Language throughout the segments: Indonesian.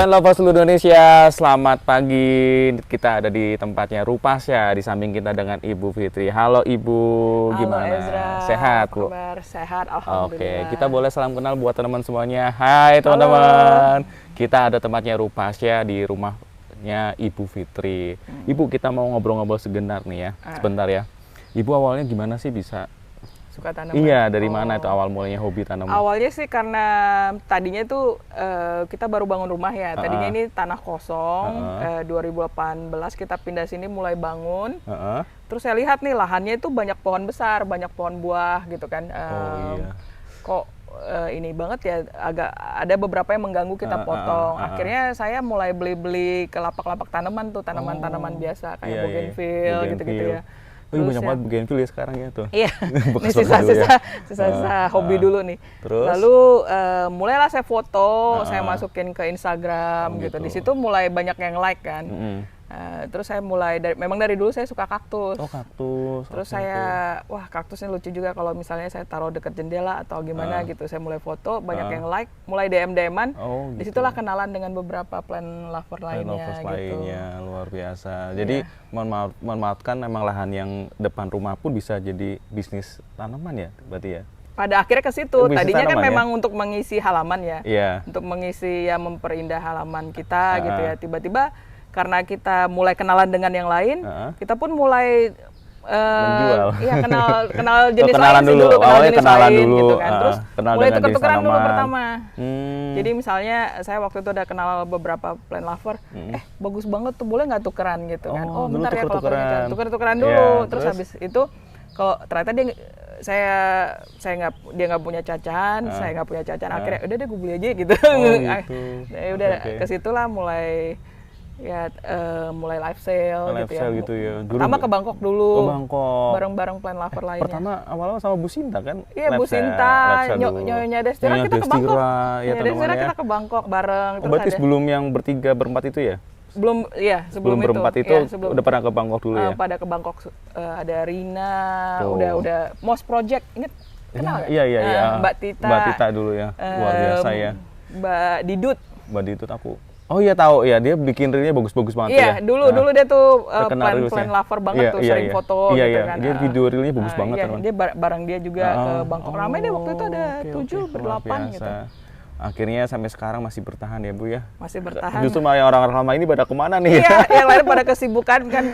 Teman-teman lovers seluruh Indonesia, selamat pagi. Kita ada di tempatnya Rupasya, di samping kita dengan Ibu Fitri. Halo Ibu, Halo gimana? Ezra, Sehat, apa Bu? kabar? Sehat, alhamdulillah. Oke, kita boleh salam kenal buat teman-teman semuanya. Hai teman-teman. Kita ada tempatnya Rupasya di rumahnya Ibu Fitri. Ibu, kita mau ngobrol-ngobrol sebentar nih ya. Sebentar ya. Ibu awalnya gimana sih bisa Suka tanaman? Iya, dari mana itu awal mulanya hobi tanaman? Awalnya sih karena tadinya itu kita baru bangun rumah ya. Tadinya ini tanah kosong. 2018 kita pindah sini mulai bangun. Terus saya lihat nih lahannya itu banyak pohon besar, banyak pohon buah gitu kan. Kok ini banget ya, agak ada beberapa yang mengganggu kita potong. Akhirnya saya mulai beli-beli ke lapak-lapak tanaman tuh, tanaman-tanaman biasa kayak bougainville gitu-gitu ya. Oh, banyak banget bougainville ya sekarang ya tuh. Iya, ini sisa-sisa hobi dulu nih. Terus? Lalu mulailah saya foto, saya masukin ke Instagram gitu. Di situ mulai banyak yang like kan. Terus saya mulai memang dari dulu saya suka kaktus. Oh, kaktus. Terus wah kaktusnya lucu juga kalau misalnya saya taruh dekat jendela atau gimana gitu. Saya mulai foto, banyak yang like, mulai DM-an. Oh, gitu. Disitulah kenalan dengan beberapa plant lover lainnya gitu. Luar biasa. Jadi mohon maaf kan memang lahan yang depan rumah pun bisa jadi bisnis tanaman ya, berarti ya? Pada akhirnya ke situ. Tadinya kan memang untuk mengisi halaman ya. Iya. Untuk mengisi ya, memperindah halaman kita gitu ya. Tiba-tiba karena kita mulai kenalan dengan yang lain, kita pun mulai menjual. Iya, kenal jenis kenalan lain dulu. kenal jenis kenalan lain dulu. gitu kan. Terus mulai tuker-tukeran dulu pertama. Jadi misalnya saya waktu itu udah kenal beberapa plant lover, bagus banget tuh, boleh nggak tukeran gitu kan. Oh, bentar ya kalau tuker-tukeran dulu. Terus habis itu kalau ternyata dia nggak punya cacahan, saya nggak punya cacahan, akhirnya udah deh gue beli aja gitu. Udah ke situlah mulai mulai live sale gitu ya. Pertama ke Bangkok dulu. Bareng-bareng plant lover lainnya. Pertama awalnya sama Bu Sinta kan? Iya, Bu Sinta, Nyonya Destira kita ke Bangkok. Nyonya Destira kita ke Bangkok bareng. Berarti sebelum yang bertiga berempat itu ya? Sebelum berempat itu udah pernah ke Bangkok dulu ya? Pada ke Bangkok, ada Rina, udah Moss Project, inget? Kenal nggak? Iya. Mbak Tita dulu ya, luar biasa ya. Mbak Didut aku. Oh iya tahu ya, dia bikin reelnya bagus-bagus banget ya. Iya, dulu dia tuh plant lover banget tuh, sering foto gitu kan. Dia video reelnya bagus banget kan. Dia bareng dia juga ke Bangkok. Ramai deh waktu itu ada 7 ber-8 gitu. Akhirnya sampai sekarang masih bertahan ya Bu ya? Masih bertahan. Justru malah orang-orang lama ini pada kemana nih? Iya, yang lain pada kesibukan kan,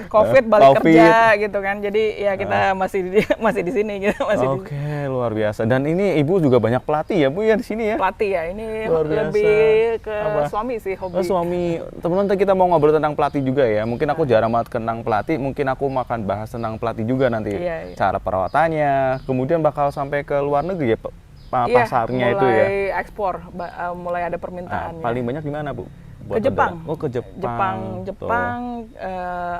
balik kerja gitu kan. Jadi ya kita masih di sini gitu. Oke, luar biasa. Dan ini Ibu juga banyak pelatih ya Bu ya di sini ya? Pelatih ya, ini lebih ke suami sih, hobi. Suami. Teman-teman kita mau ngobrol tentang pelatih juga ya. Mungkin aku jarang banget tentang pelatih, mungkin aku akan bahas tentang pelatih juga nanti. Cara perawatannya, kemudian bakal sampai ke luar negeri ya pasarnya itu ya. Mulai ekspor, mulai ada permintaannya. Paling banyak di mana Bu? Ke Jepang. Ke Jepang. Jepang,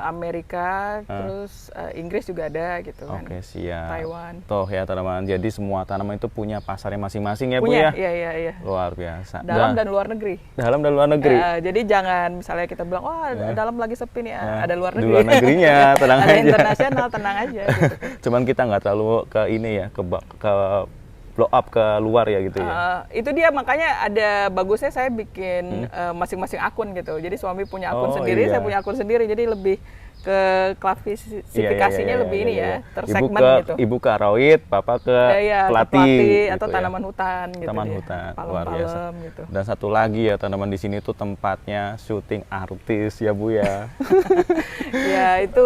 Amerika, terus Inggris juga ada gitu kan. Oke, siap. Taiwan. Toh ya teman-teman, jadi semua tanaman itu punya pasarnya masing-masing ya Bu ya? Iya. Luar biasa. Dalam dan luar negeri. Dalam dan luar negeri. Jadi jangan misalnya kita bilang, dalam lagi sepi nih, ada luar negeri. Di luar negerinya, tenang aja. Ada internasional, tenang aja. Gitu. Cuman kita nggak terlalu ke ini ya, ke blow up ke luar ya gitu ya. Itu dia, makanya ada bagusnya saya bikin masing-masing akun gitu. Jadi suami punya akun sendiri, saya punya akun sendiri. Jadi lebih ke klasifikasinya lebih ini ya, tersegmen gitu. Ibu ke aroid, Papa ke pelatih atau gitu tanaman hutan gitu. Taman hutan, luar biasa. Gitu. Dan satu lagi ya, tanaman di sini tuh tempatnya syuting artis ya Bu ya. Ya itu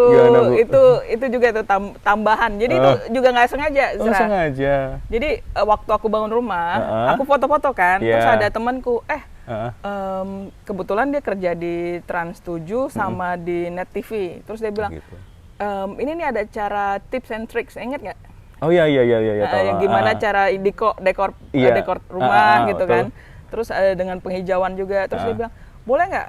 juga itu tambahan. Jadi itu juga nggak sengaja. Sengaja. Jadi waktu aku bangun rumah, aku foto-foto kan, terus ada temanku, kebetulan dia kerja di Trans 7 sama di Net TV. Terus dia bilang, ini nih ada cara tips and tricks, inget nggak? Oh iya. Gimana cara dekor rumah gitu kan. Terus dengan penghijauan juga. Terus dia bilang, boleh nggak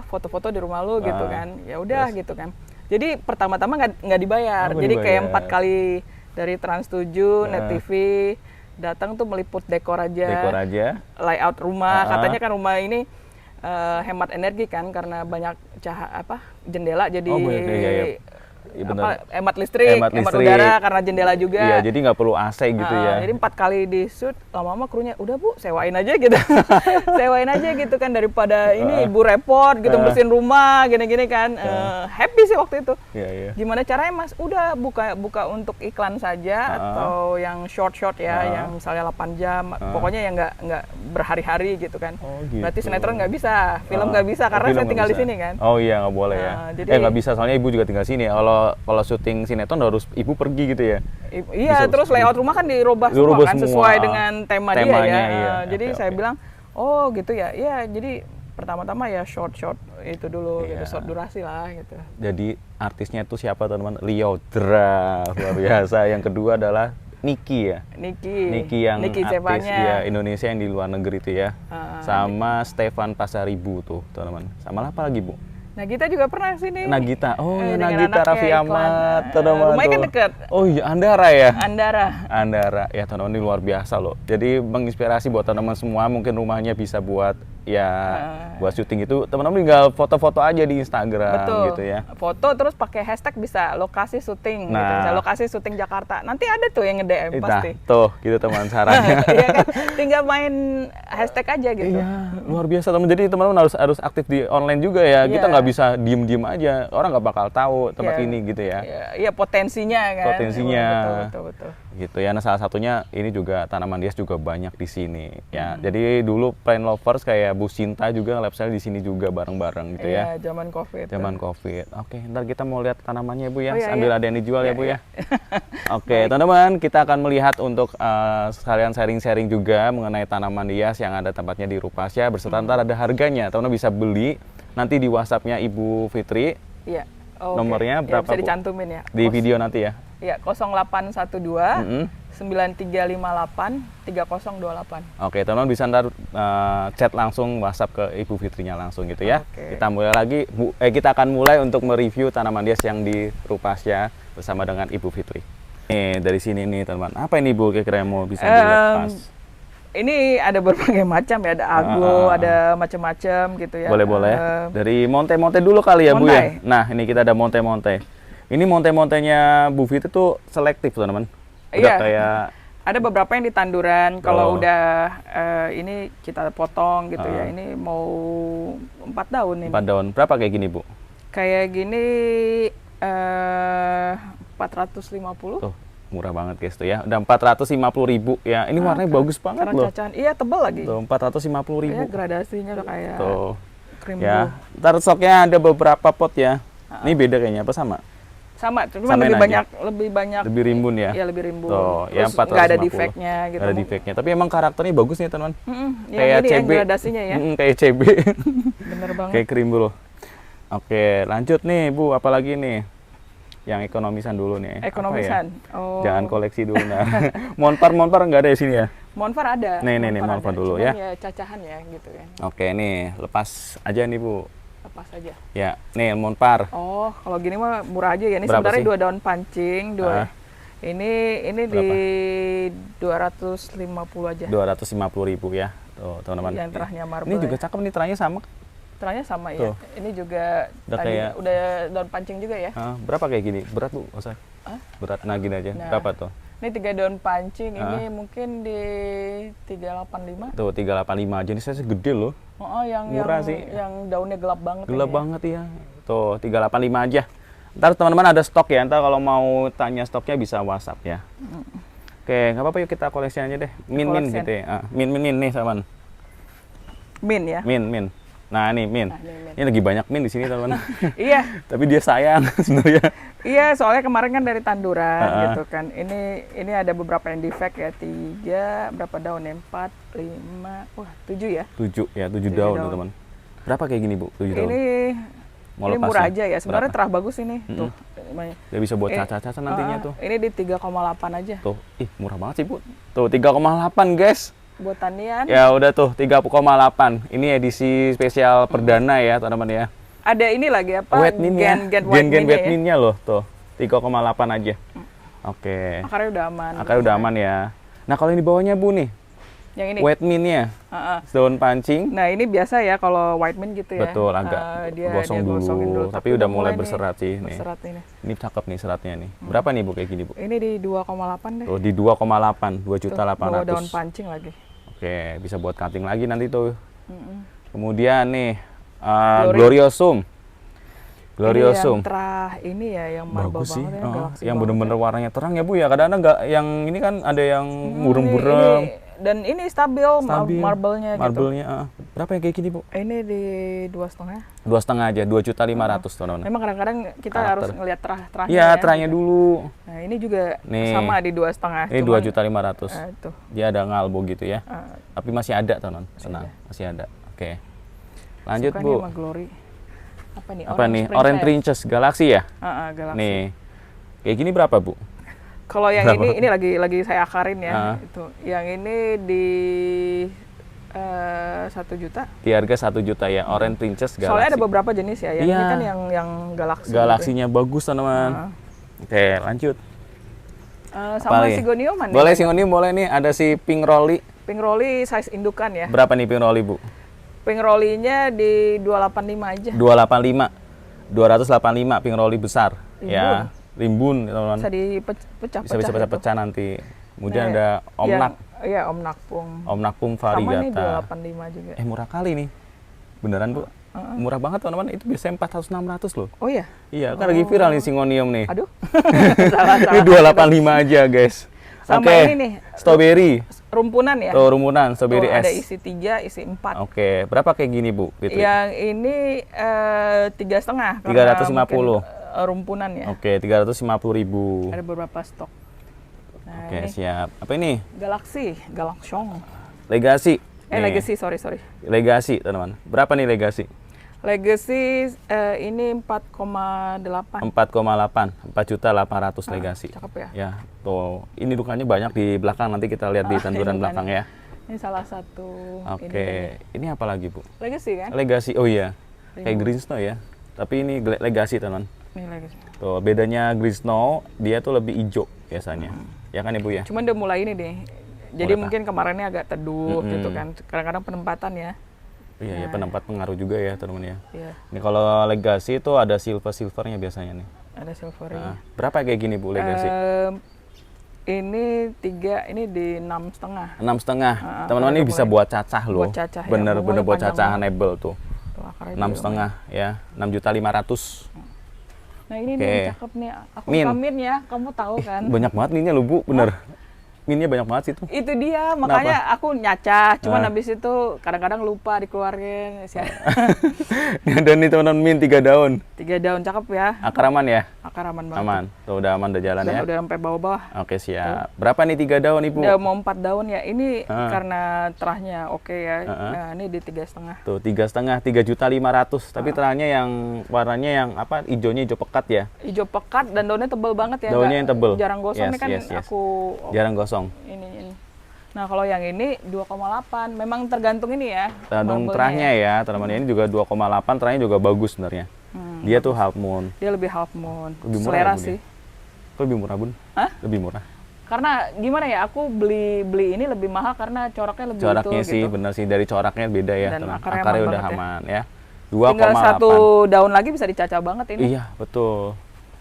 foto-foto di rumah lu gitu kan? Ya udah gitu kan. Jadi pertama-tama nggak dibayar. Jadi kayak 4 kali dari Trans 7, Net TV datang tuh meliput dekor aja. Layout rumah, katanya kan rumah ini hemat energi kan karena banyak jendela, jadi hemat listrik, hemat udara karena jendela juga. Iya, jadi nggak perlu AC gitu ya. Jadi 4 kali di shoot, lama-lama krunya udah Bu, sewain aja gitu. Sewain aja gitu kan daripada ini Ibu repot gitu bersihin rumah gini-gini kan. Happy sih waktu itu. Iya. Gimana caranya Mas? Udah buka untuk iklan saja atau yang short ya, yang misalnya 8 jam. Pokoknya yang nggak berhari-hari gitu kan. Oh, gitu. Berarti sinetron nggak bisa, film nggak bisa karena saya tinggal di sini kan. Oh iya, nggak boleh ya. Jadi nggak bisa soalnya Ibu juga tinggal sini. Kalau syuting sinetron harus Ibu pergi gitu ya. Iya, terus layout rumah kan dirubah semua kan sesuai dengan temanya dia ya. Iya. Jadi saya bilang, oh gitu ya. Iya, jadi pertama-tama ya short itu dulu gitu, short durasi lah gitu. Jadi artisnya itu siapa teman-teman? Lyodra, luar biasa. Yang kedua adalah Niki ya. Niki yang artis ya Indonesia yang di luar negeri itu ya. Sama Stefan Pasaribu tuh, teman-teman. Sama apa lagi, Bu? Nagita juga pernah sini. Nagita, Nagita Raffi Ahmad, teman-teman. Rumahnya kan deket. Oh iya, Andara ya. Andara, ya teman-teman ini luar biasa loh. Jadi menginspirasi buat teman-teman semua, mungkin rumahnya bisa buat buat syuting itu, teman-teman tinggal foto-foto aja di Instagram. Betul. Gitu ya. Foto terus pakai hashtag bisa lokasi syuting, gitu. Bisa lokasi syuting Jakarta. Nanti ada tuh yang nge-DM pasti. Tuh, gitu teman sarannya. Iya kan? Tinggal main hashtag aja gitu. Iya, luar biasa teman. Jadi teman-teman harus aktif di online juga ya. Kita nggak bisa diem-diem aja. Orang nggak bakal tahu tempat ini gitu ya. Iya, potensinya kan. Potensinya. Betul. Gitu ya. Nah, salah satunya ini juga tanaman hias juga banyak di sini ya. Jadi dulu plant lovers kayak Bu Sinta juga lab sale di sini juga bareng-bareng gitu ya. Iya, zaman Covid. Oke, ntar kita mau lihat tanamannya Bu ya. Sambil ada yang dijual ya Bu ya. Oke, teman-teman, kita akan melihat untuk sekalian sharing-sharing juga mengenai tanaman hias yang ada tempatnya di Rupasya. Berserta ntar ada harganya. Teman-teman bisa beli nanti di WhatsApp-nya Ibu Fitri. Iya. Nomornya berapa bisa dicantumin ya. Di video nanti ya. Iya, 0812 9358 3028. Oke, teman-teman bisa ntar chat langsung WhatsApp ke Ibu Fitrinya langsung gitu ya. Kita mulai lagi, kita akan mulai untuk mereview tanaman hias yang di Rupasya bersama dengan Ibu Fitri. Nih, dari sini nih teman-teman. Apa ini Bu kira-kira yang mau bisa dilepas? Ini ada berbagai macam ya, ada aglo, ada macam-macam gitu ya. Boleh. Dari monte-monte dulu kali ya Bu ya. Nah, ini kita ada monte-monte. Ini monte-montenya Bu Fitri tuh selektif teman-teman. Iya. Kayak ada beberapa yang di tanduran. Kalau udah ini kita potong gitu ya. Ini mau 4 daun ini. 4 daun. Berapa kayak gini Bu? Kayak gini 450. Tuh, murah banget guys tuh ya. Udah 450.000 ya. Ini warnanya bagus banget loh. Cacahan. Iya, tebal lagi. Tuh, 450.000. Iya, gradasinya udah kayak krim ya. Ntar stoknya ada beberapa pot ya. Ini beda kayaknya apa sama? Sama, cuma lebih banyak. Lebih rimbun ya? Iya, lebih rimbun. Tuh, ya 450. Nggak ada defeknya gitu. Nggak ada defeknya. Tapi emang karakternya bagus nih teman. Kayak CB. Gradasinya ya. Kayak CB. Bener banget. Kayak krimbul. Oke, lanjut nih Bu, apalagi nih? Yang ekonomisan dulu nih. Ekonomisan. Ya? Jangan koleksi dulu nah. Monpar nggak ada di sini ya? Monpar ada. Nih, Monpar dulu ya. Ya cacahan ya gitu kan. Oke, nih, lepas aja nih Bu. Lepas aja. Ya, nih monpar. Oh, kalau gini mah murah aja ya. Ini berapa sebenarnya sih? 2 daun pancing, Ini berapa? Di 250 aja. 250.000 ya. Tuh, teman-teman. Yang terahnya marble. Ini juga cakep nih, terahnya sama. Terahnya sama Tuh. ya. Ini juga udah daun pancing juga ya. Berapa kayak gini? Berat Bu, usah. Berat, nah gini aja. Berapa tuh? Ini 3 daun pancing, ini mungkin di 385. Tuh, 385. Jenis saya gede loh. Murah sih. Yang daunnya gelap banget. Gelap banget ya. Tuh, 385 aja. Ntar teman-teman ada stok ya. Ntar kalau mau tanya stoknya bisa WhatsApp ya. Oke, nggak apa-apa yuk kita koleksi aja deh. Min gitu ya. Min nih teman. Min ya? Min. Nah, ini min. Ini lagi banyak min di sini, teman. Iya. Tapi dia sayang sebenarnya. Iya, soalnya kemarin kan dari tanduran gitu kan. Ini ada beberapa yang defect ya. 3 berapa daun ya? 4, 5, 7 ya? 7 daun, teman. Berapa kayak gini, Bu? 7 daun. Ini murah aja ya. Sebenarnya terah bagus ini. Tuh. Dia bisa buat caca-caca nantinya tuh. Ini di 3,8 aja. Tuh, murah banget sih, Bu. Tuh, 3,8, guys. Buat tanian. Ya udah tuh 3,8. Ini edisi spesial perdana ya teman-teman ya. Ada ini lagi apa? Gen wet minnya loh tuh 3,8 aja. Oke. Akarnya udah aman. Akarnya udah aman ya. Nah kalau yang di bawahnya Bu nih. Yang ini. White mint-nya. Daun pancing. Nah, ini biasa ya kalau white mint gitu ya. Betul, agak dia gosongin dulu. Tapi udah mulai berserat sih nih. Berserat ini. Ini cakep nih seratnya nih. Berapa nih Bu kayak gini Bu? Ini di 2,8 deh. Oh, di 2,8, 2.800.000. Bawa daun pancing lagi. Oke, bisa buat cutting lagi nanti tuh. Kemudian nih Gloriosum. Gloriosum. Ini yang terah ini ya, yang marble bagus sih. banget ya, Yang bener-bener warnanya terang ya Bu ya. Kadang-kadang nggak, yang ini kan ada yang burem-burem. Dan ini stabil. Marble-nya gitu. Marble-nya. Berapa yang kayak gini Bu? Ini di 2,5. 2,5 aja, 2.500.000 teman-teman. Memang kadang-kadang kita harus ngelihat terahnya. Iya, terahnya dulu. Nah, ini juga nih, sama di 2,5. Ini 2.500.000. Itu. Dia ada ngalbo gitu ya. Tapi masih ada teman-teman. Senang, masih ada. Oke. Lanjut suka Bu. Nih sama Glory. Apa nih? Orange Princess Galaxy ya? Galaxy. Nih. Kayak gini berapa Bu? Kalau yang ini lagi saya akarin ya. Itu. Yang ini di 1 juta. Di harga 1 juta ya, Orange Princess Galaxy. Soalnya ada beberapa jenis ya. Yang ini kan yang Galaxy. Galaxinya gitu. Bagus teman-teman. Oke, lanjut. Sama Sigonium mana? Boleh Sigonium, boleh nih. Ada si Pink Rolly. Pink Rolly size indukan ya. Berapa nih Pink Rolly Bu? Pink Rolly-nya di 285 aja. 285. 285 Pink Rolly besar. Rimbun. Ya, rimbun teman-teman. Bisa dipecah-pecah. Bisa pecah-pecah nanti. Kemudian ada Omnak. Iya, Omnakpung. Omnakpung variegata. Sama nih 285 juga. Murah kali nih. Beneran Bu? Murah banget teman-teman. Itu biasanya 400-600 loh. Oh iya? Iya, kan lagi viral nih Sigonium nih. Aduh. salah. Ini 285 aja guys. Sama ini nih. Strawberry. Rumpunan ya? Oh, rumpunan, strawberry ada es. isi 3, isi 4. Oke, berapa kayak gini Bu? Fitri? Yang ini 3,5. 350. Rumpunan ya. Oke, 350.000. Ada beberapa stok. Nah, oke, ini. siap. Apa ini? Galaxiong. Legacy. Legacy, sorry. Legacy, teman-teman. Berapa nih Legacy? Legacy ini 4,8. 4,8. 4.800.000 Legacy. Cakep ya. Ya, tuh. Ini dukanya banyak di belakang, nanti kita lihat di tanduran belakang ya. Ini salah satu. Oke, ini apa lagi Bu? Legacy kan? Legacy, oh iya. Kayak Green Snow ya. Tapi ini Legacy teman. Ini Legacy. Tuh, bedanya Green Snow, dia tuh lebih hijau biasanya. Ya kan Ibu ya? Cuman udah mulai ini deh. Jadi mungkin kemarinnya agak teduh gitu kan. Kadang-kadang penempatan ya. Iya, ya penempat pengaruh juga ya teman-teman ya. Iya. Ini kalau Legacy itu ada silvernya biasanya nih. Ada silvernya. Berapa kayak gini Bu Legacy? Ini 3, ini di 6,5. 6,5. Teman-teman ini bisa buat cacah loh. Buat cacah ya. Bener buat cacahan able tuh. 6,5 ya, 6.500.000. Nah ini nih cakep nih. Aku min ya, kamu tahu kan? Banyak banget minnya loh Bu, bener. Minnya banyak banget sih itu. Itu dia, makanya aku nyacah. Cuman habis itu kadang-kadang lupa dikeluarin. Ini ada nih teman-teman min 3 daun. 3 daun cakep ya. Akar aman ya? Akar aman banget. Aman. Tuh udah aman, udah jalan ya. Udah sampai bawah-bawah. Oke, siap. Berapa nih 3 daun Ibu? Udah mau 4 daun ya. Ini karena terahnya oke ya. Nah, ini di 3,5. Tuh 3,5, 3.500.000. Tapi terahnya yang warnanya yang apa? Hijaunya hijau pekat ya? Hijau pekat dan daunnya tebal banget ya. Daunnya yang tebal. Jarang gosong nih kan aku. Jarang gosong. Ini. Nah kalau yang ini 2,8. Memang tergantung ini ya. Tergantung terahnya ya. Teman-teman ini juga 2,8. Terahnya juga bagus sebenarnya. Dia tuh half moon. Dia lebih half moon. Lebih murah selera ya, sih. Kok lebih murah Bun? Hah? Lebih murah. Karena gimana ya, aku beli ini lebih mahal karena coraknya lebih coraknya itu, sih gitu. Bener sih, dari coraknya beda ya. Dan akarnya udah aman ya. 2,8. Tinggal 1 daun lagi bisa dicacah banget ini. Iya betul.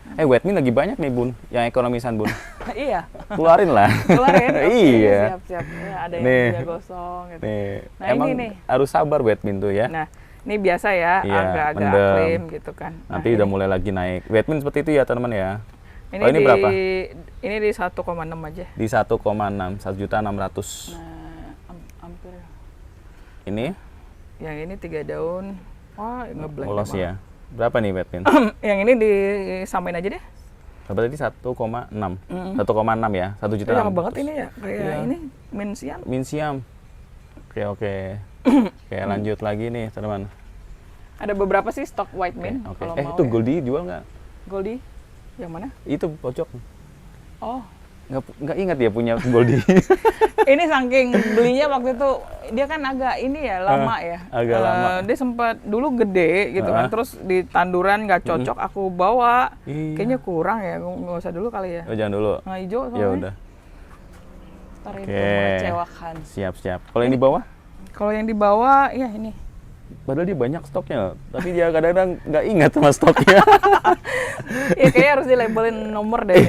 White mint lagi banyak nih Bun, yang ekonomisan Bun. Iya. Keluarin lah. Keluarin. Iya. Siap-siap. Ya, ada yang dia gosong gitu. Nih. Nah, emang ini nih. harus sabar white mint tuh ya. Nah, ini biasa ya, iya, agak-agak klaim gitu kan. Nanti udah mulai lagi naik. White mint seperti itu ya teman-teman ya. Ini berapa? Ini di 1,6 aja. Di 1,6, 1.600.000. Nah, hampir. Ini? Yang ini 3 daun. Wah, ngeblank. Polos ya. Berapa nih white mint? Yang ini disamain aja deh. Berapa tadi? 1,6. 1,6 ya. 1 juta. Cakep banget ini ya. Kayak ini min siam. Min siam. Oke. Oke, lanjut lagi nih, teman-teman. Ada beberapa sih stok white mint kalau mau. Itu Goldie jual nggak? Goldie? Yang mana? Itu pojok. Oh. Nggak ingat ya punya Goldie. Ini saking belinya waktu itu, dia kan agak ini ya, lama ya. Agak lama. Dia sempat dulu gede gitu kan, terus di tanduran nggak cocok, aku bawa. Kayaknya kurang ya, nggak usah dulu kali ya. Oh, jangan dulu. Nah, hijau soalnya. Ya udah. kotor itu, Oke. mengecewakan. Siap. Kalau yang di bawah? Kalau yang di bawah, ya ini. Padahal dia banyak stoknya, tapi dia kadang-kadang nggak ingat sama stoknya. Ya kayaknya harus dilabelin nomor deh.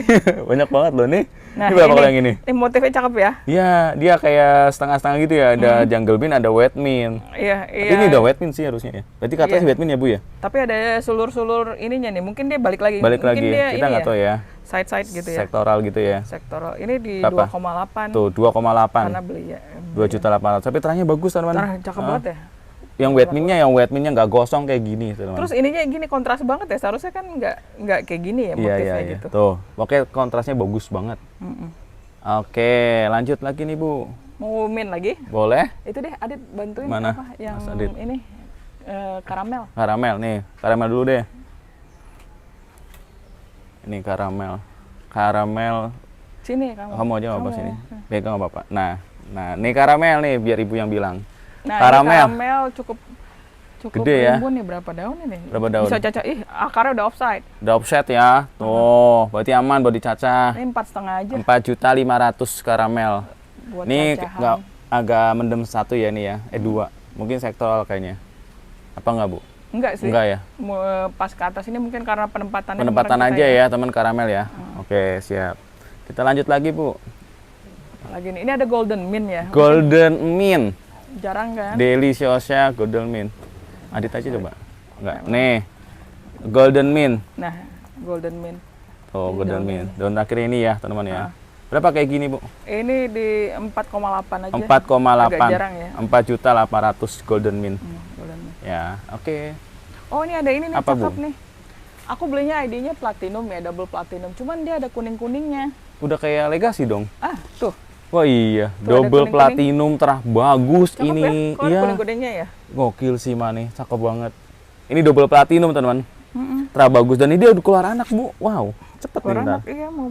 Banyak banget loh nih. Nah, Ini berapa kalau yang ini? Ini motifnya cakep ya? Iya, dia kayak setengah-setengah gitu ya. Ada jungle bean, ada wet bean. Iya, Tapi ini udah wet bean sih harusnya ya. Berarti katanya Iya. wet bean ya Bu ya? Tapi ada sulur-sulur ininya nih. Mungkin dia balik lagi. Balik Mungkin lagi, dia kita ini nggak tahu ya. Side-side gitu ya. Sektoral gitu ya. Sektoral. Ini di Berapa? 2,8. Tuh 2,8. Karena beli ya. 2.800.000. Tapi terangnya bagus teman-teman. Nah, cakep banget ya. Yang wet bean-nya nggak gosong kayak gini teman-teman. Terus ininya gini kontras banget ya. Seharusnya kan nggak kayak gini ya motifnya Iya. gitu. Tuh, pokoknya kontrasnya bagus banget. Mm-mm. Oke, lanjut lagi nih Bu. Mau min lagi? Boleh? Itu deh, Adit bantuin Mana? apa yang Mas Adit. ini karamel. Karamel nih, karamel dulu deh. Ini karamel. Karamel, Sini kamu. kamu aja nggak apa Kamu. sini. Pegang nggak apa-apa. Nah, ini karamel nih, biar ibu yang bilang. Nah, Karamel. ini karamel cukup Gede ya? rimbun nih, berapa daun ini? Berapa daun? Bisa cacah, akarnya udah offside. Udah offset ya. Tuh, berarti aman buat dicacah. Ini 4,5 aja 4.500.000 karamel. buat Ini cacahan. nggak agak mendem satu ya nih ya. Dua. Mungkin sektoral kayaknya. Apa nggak Bu? Enggak sih. Enggak ya. Pas ke atas ini mungkin karena penempatannya. Penempatan kurang aja kita ya teman karamel ya. Oke, siap. Kita lanjut lagi Bu. Lagi nih, ini ada golden mint ya. Golden mint. Jarang kan? Deliciousnya golden mint. Adit aja coba. Enggak. Nih. Golden mint. Nah, golden mint. Tuh, Ini golden daunnya mint. Daun terakhir ini ya, teman-teman ya. Berapa kayak gini, Bu? Ini di 4,8 aja. 4,8. Agak jarang ya. 4.800.000 golden mint. Golden mint. Ya, oke. Oh, ini ada ini nih, Apa, cakep Bu? nih. Aku belinya ID-nya platinum ya, double platinum. Cuman dia ada kuning-kuningnya. Udah kayak Legacy dong. Ah, tuh. Wah iya, Tuh, ada double kuning-kuning. platinum terah bagus Cakep ini. ya? Kok ada Iya. kuning-kuningnya ya? Gokil sih Mane, cakep banget. Ini double platinum, teman-teman. Mm-mm. Terah bagus dan ini dia udah keluar anak, Bu. Wow, cepet nih Orang ntar. iya mau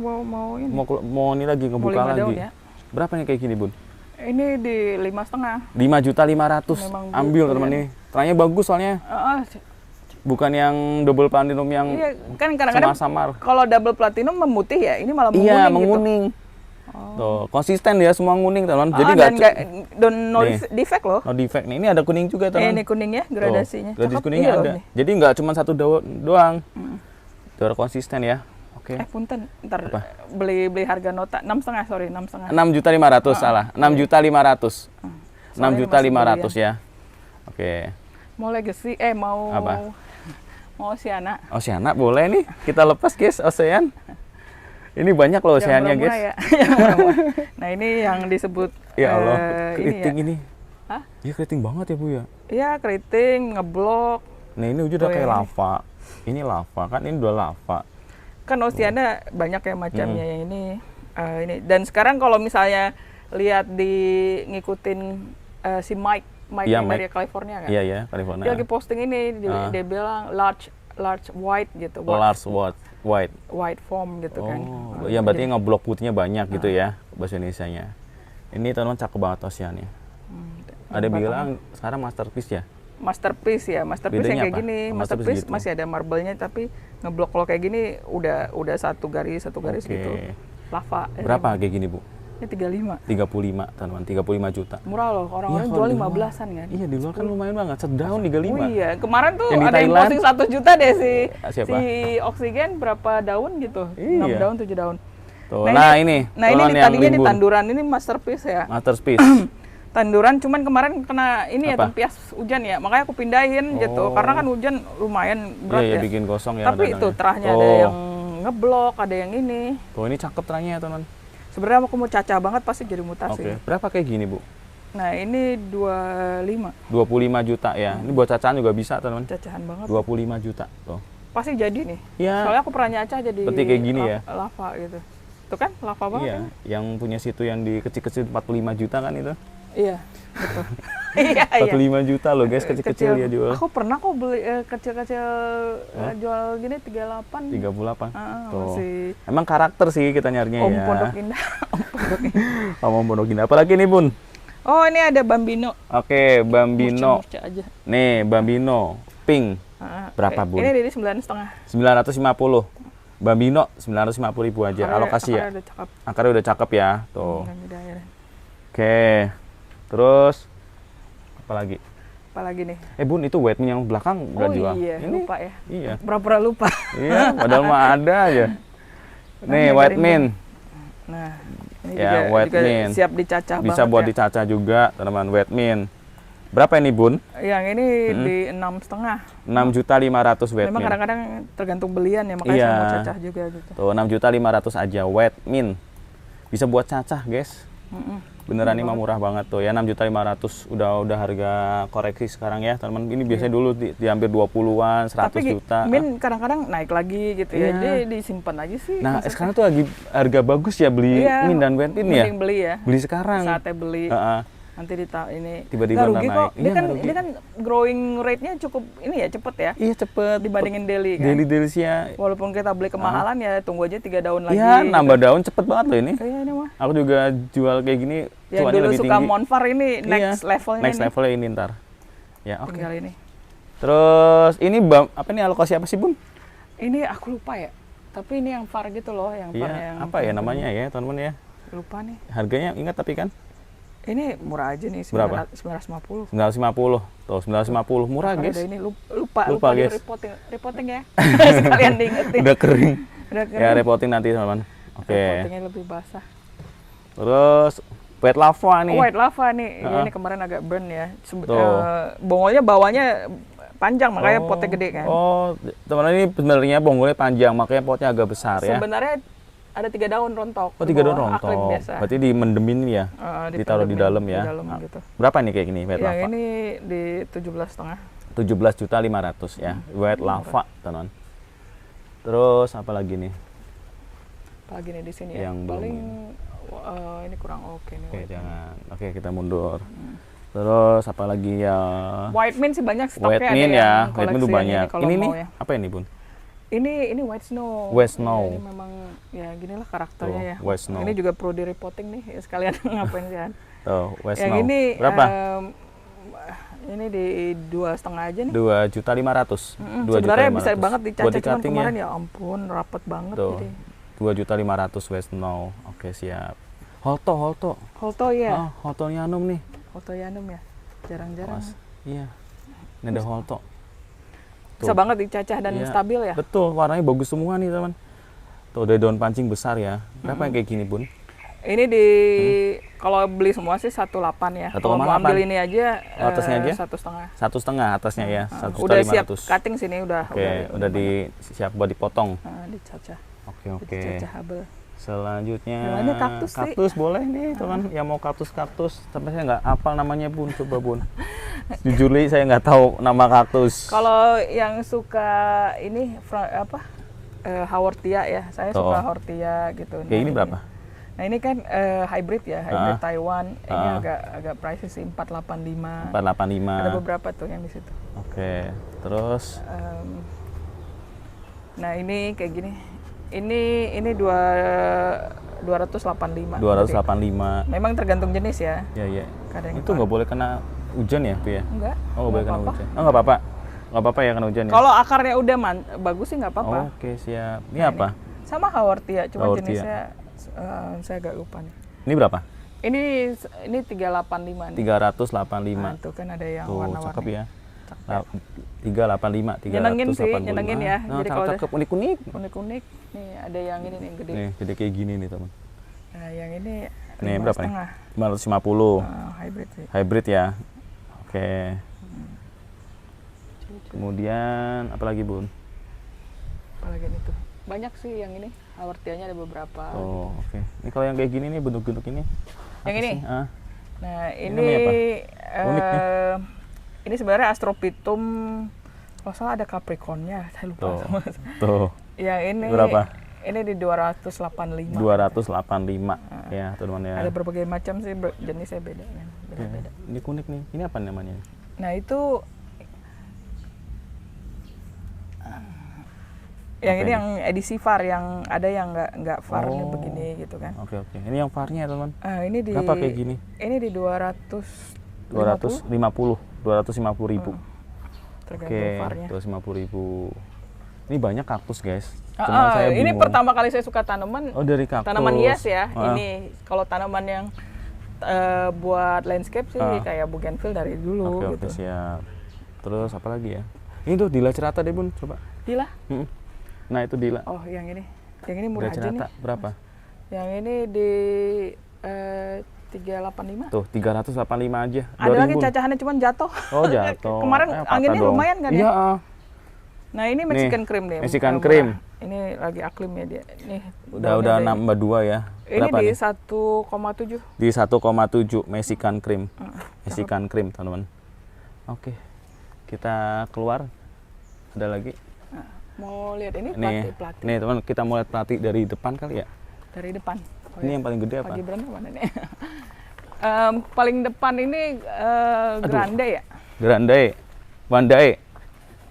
ini. Mau ini lagi Mau ngebuka 5 lagi. daun ya. Berapa nih kayak gini, Bun? Ini di 5,5. 5.500.000. Memang Ambil Bu, teman iya. ini. Terangnya bagus soalnya. Bukan yang double platinum yang Iya, kan kadang-kadang samar-samar. kalau double platinum memutih ya, ini malah menguning Iya, gitu. menguning. Tuh, konsisten dia semua nguning, teman. Jadi Ah, nggak dan nggak no Nih. defect loh. no defect nih. Ini ada kuning juga, teman. Ini kuningnya, gradasinya. Tuh, gradasi Cakep, kuningnya iya loh ada. nih. Jadi nggak cuma satu daun doang. Biar konsisten ya. Oke. Punten, ntar beli harga nota 6,5 sorry 6,5. 6.500.000 salah. 6.500.000. Soalnya 6.500.000 ya. Oke. Mau legacy, mau Apa? mau Oceana. Oceana boleh nih. Kita lepas, guys, Ocean. Ini banyak loh Oceannya, Yang murah-murah guys. ya. Yang murah-murah. Nah, ini yang disebut Ya Allah, ini ya. keriting ini. Hah? Iya, keriting banget ya, Bu ya. Iya, keriting, ngeblok. Nah, ini udah Oh, kayak ya, ini. lava. Ini lava kan, ini udah lava. Kan Oceana banyak ya macamnya yang ini. Ini dan sekarang kalau misalnya lihat di ngikutin si Mike Iya, yang Mike. dari California kan. Iya ya, California. Dia lagi posting ini dia bilang large white gitu. Large white. White foam gitu kan. Oh, ya berarti ngeblok putihnya banyak gitu ya bahasa Indonesianya. Ini teman-teman cakep banget Oceannya. Ada bilang sekarang masterpiece ya. Masterpiece ya, masterpiece Bedanya yang kayak apa? gini. Oh, Masterpiece masterpiece gitu. masih ada marble-nya tapi ngeblok kalau kayak gini udah satu garis Oke. gitu. Lava. Berapa kayak gini, Bu? Ini 35. 35, teman-teman, 35 juta. Murah loh, orang-orang Iya, jual kalau di luar. 15-an kan. Iya, di luar kan lumayan banget. Sedaun 35. Oh iya, kemarin tuh Yang di ada yang Thailand? posting 1 juta deh Siapa? si Oksigen berapa daun gitu. Iya. 6 daun, 7 daun. Tuh, nah ini. Nah ini teman nih, yang tadinya di limbun. tanduran ini masterpiece ya. Masterpiece. Tanduran cuman kemarin kena ini ya Apa? tempias hujan ya. Makanya aku pindahin gitu. Oh. Karena kan hujan lumayan Iya, berat ya, ya. bikin kosong ya. Tapi kadang itu ya. terahnya Tuh. ada yang ngeblok, ada yang ini. Tuh, ini cakep terangnya, teman. Sebenarnya aku mau cacah banget pasti jadi mutasi. Oke. Berapa kayak gini, Bu? Nah ini 25 25 juta ya. Ini buat cacahan juga bisa, teman. cacahan banget. 25 juta. Tuh. Pasti jadi nih. Iya. Soalnya aku pernah nyacah jadi Seperti kayak gini ya? lava gitu. Itu kan lava banget Iya, kan? yang punya situ yang di kecil-kecil 45 juta kan itu. Iya, betul. Iya, iya. 45 juta loh guys, kecil-kecil dia jual. Aku pernah kok beli kecil-kecil jual gini 38. 38. Tuh. Masih Emang karakter sih kita nyarinya Om ya. Pondok Indah. Om Pondok Indah. Om Pondok Indah. Apalagi nih, Bun? Oh, ini ada Bambino. Oke, Bambino. Murca aja. Nih, Bambino. Pink. Berapa, Bun? Ini dari 9,5. 950. Bambino 950.000 aja. Alokasi ya. Akarnya udah cakep. Akarnya udah cakep ya. Tuh. Dan di daerah. Oke. Terus apa lagi? Apalagi nih? Bun, itu white mint yang belakang udah jual. Iya, Ini lupa ya. Iya. Pura-pura lupa. Iya, padahal mah ada aja. Nih, white mint. Nah, ini Ya, juga, white mint. siap dicacah Bisa banget buat ya. dicacah juga, teman-teman, white mint. Berapa ini, Bun? Yang ini di 6,5. 6.500.000 white Memang mint. kadang-kadang tergantung belian ya, makanya Iya. saya mau cacah juga gitu. Tuh, 6.500.000 aja white mint. Bisa buat cacah, guys. Beneran ini mah murah banget tuh ya, 6.500.000 udah harga koreksi sekarang ya, teman. Ini biasanya dulu di hampir 20-an, 100 Tapi juta. mint kadang-kadang naik lagi gitu ya. Iya. Dia disimpan aja sih. Nah, maksudnya. sekarang tuh lagi harga bagus ya beli Iya, mint dan white mint ya. mending beli ya. Beli sekarang. Saatnya beli. Heeh. Nanti ini Tiba-tiba nggak rugi naik. kok. Iya, Dia kan nggak rugi. ini kan growing rate-nya cukup ini ya, cepet ya. Iya, cepet. Dibandingin daily kan. Daily ya. Walaupun kita beli kemahalan ya tunggu aja 3 daun lagi. Iya, gitu. nambah daun cepet banget loh ini. Iya ini mah. Aku juga jual kayak gini, Yang cuannya dulu lebih suka tinggi. Monfar ini Iya, next levelnya next nih. levelnya ini ntar. Ya, oke. Tinggal ini. Terus ini apa nih, alokasi apa sih, Bun? Ini aku lupa ya. Tapi ini yang far gitu loh, yang far Iya, yang apa ya namanya ya, teman-teman ya? lupa nih. Harganya ingat tapi kan? Ini murah aja nih, Berapa? 950. 950. Tuh, 950 murah, Ada guys. ini lupa Lupa, di guys. reporting ya. Sekalian diingetin. Udah kering. Udah kering. Ya, reporting nanti, teman-teman. Oke. Reportingnya lebih basah. Terus white lava nih. White lava nih, ini kemarin agak burn ya. Bonggolnya bawahnya panjang, makanya potnya gede kan. Oh, teman-teman, ini sebenarnya bonggolnya panjang, makanya potnya agak besar ya. Sebenarnya ada 3 daun rontok. Oh, di 3 daun bawah, aklip rontok. biasa. Berarti dimendemin ya. Ditaruh di dalam ya. Di dalam gitu. Berapa nih kayak gini white Yang lava? ini di 17,5. 17.500.000 ya. White lava, teman. Terus apa lagi nih? Apalagi nih di sini ya. Yang belum Paling ini kurang oke nih. Oke, white jangan. Oke, kita mundur. Terus apa lagi ya? White mint sih banyak stoknya. White ada mint yang ya. White mint tuh koleksian banyak. kalau Ini mau nih, ya. apa ini, Bun? Ini white snow. White snow. Ya, ini memang ya ginilah karakternya Tuh, ya. white snow. Ini juga perlu di reporting nih ya, sekalian ngapain kan. Tuh, white Yang snow. ini Berapa? Ini di 2,5 aja nih. 2.500.000. Sebenarnya bisa banget Buat dicacah, di cuman cutting kemarin ya. ya ampun rapet banget Tuh. jadi. 2.500.000 white snow. Oke, siap. Holto. Holto ya. Holto Yanum nih. Holto Yanum ya. Jarang-jarang. Mas. Iya. Ini ada Holto. Bisa banget dicacah dan Iya, stabil ya. Betul, warnanya bagus semua nih, teman. Tuh, dari daun pancing besar ya. Berapa yang kayak gini, Bun? Ini di kalau beli semua sih 1,8 ya. Kalau mau 1,8. ambil ini aja Atasnya aja? 1,5. 1,5 atasnya ya. Udah siap 1.500.000. cutting sini udah. Oke, udah siap buat dipotong. Dicacah. Oke. Dicacah habel. Selanjutnya Yang lainnya kaktus sih. kaktus boleh nih, teman. Yang mau kaktus. Tapi saya nggak hafal namanya, Bun. Coba, Bun. Jujur li, saya nggak tahu nama kaktus. Kalau yang suka ini Haworthia ya, saya suka Haworthia gitu. Kayak ini berapa? Nah ini kan hybrid ya, hybrid Taiwan. Ini agak pricey sih, 485. 485. Ada beberapa tuh yang di situ. Oke, terus nah ini kayak gini. Ini 285. 285. Memang tergantung jenis ya. Iya. Kadang Itu nggak boleh kena hujan ya, Pi ya? Enggak. Oh, nggak boleh kena hujan. Oh, nggak apa-apa. Nggak apa-apa ya kena hujan ya? Kalau akarnya udah bagus sih nggak apa-apa. Oke, siap. Ini apa? Sama Haworthia, cuma Haworthia. jenisnya saya agak lupa nih. Ini berapa? Ini 385 nih. 385. Nah, itu kan ada yang Tuh, warna-warni. cakep ya. 385, 385. Nyenengin sih, nyenengin ya. Nah, Jadi kalau cakep, unik-unik. unik-unik, nih ada yang ini nih yang gede. Nih, jadi kayak gini nih, teman. Nah, yang ini Nih, berapa nih? 5,5. 550. Hybrid sih. Hybrid ya. Oke. Kemudian apa lagi, Bun? Apalagi itu. Banyak sih yang ini. Haworthianya ada beberapa. Oh, oke. Ini kalau yang kayak gini nih, bentuk-bentuk ini. Yang apa ini? sih? Ah, Nah, namanya apa? Unik nih. Ini sebenarnya Astropitum. Kalau salah ada Capricornnya, saya lupa. Tuh. Yang ini Berapa? Ini di 285. 285 ya, teman ya. Ada berbagai macam sih, jenisnya beda kan. Beda-beda. Ini unik nih. Ini apa namanya? Nah, itu yang ini yang edisi VAR, yang ada yang nggak VAR-nya begini gitu kan. Oke. Ini yang VAR-nya, teman. Ini di Berapa kayak gini? Ini di 250.000. Tergantung VAR-nya. 250.000. Ini banyak kaktus, guys. Cuma saya ini bingung. pertama kali saya suka tanaman. Oh, dari kaktus. Tanaman hias ya. Ini kalau tanaman yang buat landscape sih kayak bougainville dari dulu Oke, gitu. siap. Terus apa lagi ya? Ini tuh Dila Cerata deh Bun, coba. Dila? Nah itu Dila. Oh yang ini murah Dila aja nih. Cerata berapa? Yang ini di 385. Tuh 385 aja. Ada lagi 2000. cacahannya cuman jatuh. Oh jatuh. Kemarin patah anginnya dong. lumayan kan ya? Iya. Nah ini Mexican cream nih. Mexican murah. cream. Ini lagi aklim ya dia. Nih. Udah nambah 2 ya. Ini Berapa di nih? 1,7. Di 1,7 Mexican cream. Mexican cream teman-teman. Oke. Kita keluar. Ada lagi. Nah, mau lihat ini Nih, pelatih. nih teman, kita mau lihat pelatih dari depan kali ya. Dari depan. Oh, Ini ya. yang paling gede apa? Pagi berantem mana nih? Paling depan ini Grande ya. Grande, Bandai.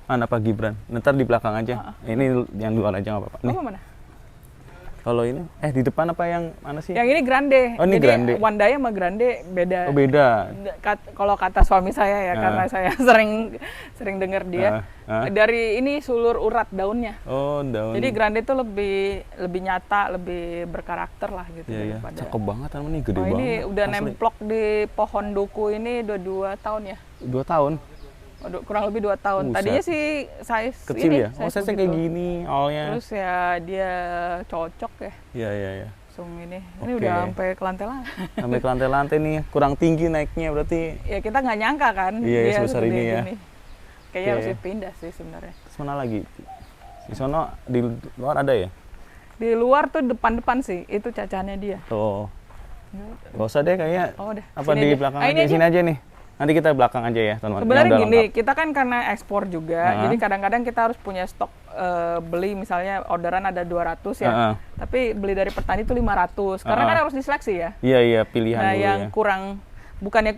Mana Pak Gibran? Ntar di belakang aja. Ini yang luar aja nggak apa-apa. Nih, Apa mana? kalau ini, di depan apa yang mana sih? Yang ini Grande. Oh, ini Jadi Grande. Wandaya sama Grande beda. Oh beda. Kalau kata suami saya ya, karena saya sering dengar dia. Dari ini sulur urat daunnya. Oh daun. Jadi Grande itu lebih nyata, lebih berkarakter lah gitu Iya, iya. daripada. Cakep banget kan ini, gede Oh, banget. ini udah asli. nemplok di pohon duku ini udah 2 tahun ya. 2 tahun. Kurang lebih 2 tahun. Buset. Tadinya sih size Kecil ini, ya? Oh saya kayak begitu. gini awalnya. Terus ya dia cocok ya. Iya iya iya. Langsung ini. Ini Oke. udah sampai ke lantai lah. Sampai ke lantai-lantai nih, kurang tinggi naiknya berarti. Ya kita nggak nyangka kan. Iya, dia sebesar segede ini ya. gini. Kayaknya Oke. harus dipindah sih sebenarnya. Terus mana lagi? Di sono di luar ada ya? Di luar tuh depan-depan sih, itu cacahannya dia. Tuh. Gak usah deh kayaknya. Oh, udah. Apa Sini di aja. belakang Ah, aja? ini Di sini aja nih. Nanti kita belakang aja ya, teman-teman. Sebenarnya Yang udah gini, lengkap. kita kan karena ekspor juga, jadi kadang-kadang kita harus punya stok beli misalnya orderan ada 200 ya, tapi beli dari petani itu 500, karena kan harus diseleksi ya. Iya iya, pilihan Nah dulu yang ya. kurang bukan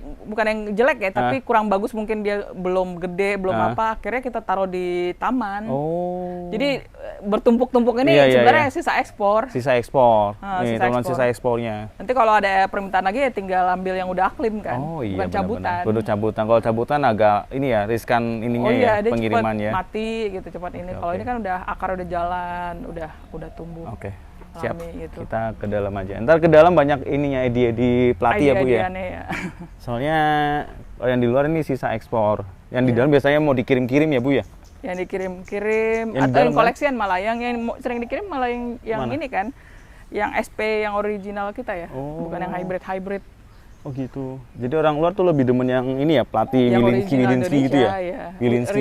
yang jelek ya, tapi kurang bagus mungkin dia belum gede, belum apa, akhirnya kita taruh di taman. Oh. Jadi bertumpuk-tumpuk ini Iya, iya, sebenarnya iya. sisa ekspor. Sisa ekspor. Nih, Sisa teman ekspor. sisa ekspornya. Nanti kalau ada permintaan lagi ya tinggal ambil yang udah aklim kan, Oh iya, bukan cabutan. Baru cabutan. Kalau cabutan agak ini ya, riskan ininya Oh iya, ya, dia pengirimannya. cepat mati gitu cepat ini. Kalau ini kan udah akar udah jalan, udah tumbuh. Oke. Siap. Alami gitu. Kita ke dalam aja. Ntar ke dalam banyak ininya di pelatih ya Bu ya. Idea-ideanya ya. Soalnya kalau yang di luar ini sisa ekspor. Yang di dalam biasanya mau dikirim-kirim ya Bu ya. Yang dikirim-kirim Yang di atau yang dalam koleksian malah yang sering dikirim malah yang Mana? ini kan. Yang SP yang original kita ya, bukan yang hybrid. Oh gitu. Jadi orang luar tuh lebih demen yang ini ya, pelatih Yang Wilinski original gitu ya. Indonesia, Wilinski.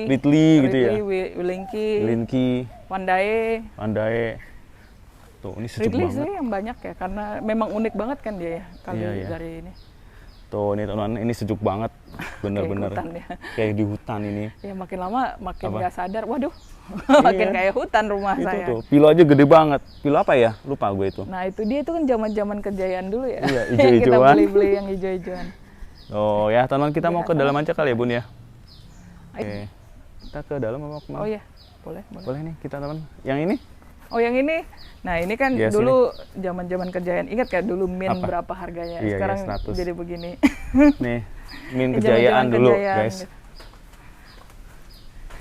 Ridley gitu ya. Wilinski, Wilinski, Wandae. Pandai. Tuh, ini sejuk Ridley banget. sih yang banyak ya, karena memang unik banget kan dia ya, kali Iya, iya. dari ini. Tuh, ini teman, ini sejuk banget. Bener-bener. Kayak hutan ya. Kayak di hutan ini. Ya makin lama makin Apa? nggak sadar, waduh, makin Iya. kayak hutan rumah Itu saya. tuh, pilo aja gede banget. Pilo apa ya? Lupa gue itu. Nah itu dia itu kan zaman kejayaan dulu ya, Iya, yang kita ijo-ijoan. beli-beli yang hijau-hijauan. Oh ya, teman kita mau ke dalam aja kali ya Bun ya. Ayo. Oke. Kita ke dalam apa kemana? Oh iya, boleh. Boleh nih kita teman. Yang ini? Oh yang ini, nah ini kan Iya, dulu zaman-zaman kejayaan, ingat kan dulu min Apa? berapa harganya? Iya, Sekarang 100. jadi begini. Nih, min Ini kejayaan zaman-zaman dulu kejayaan, guys. gitu.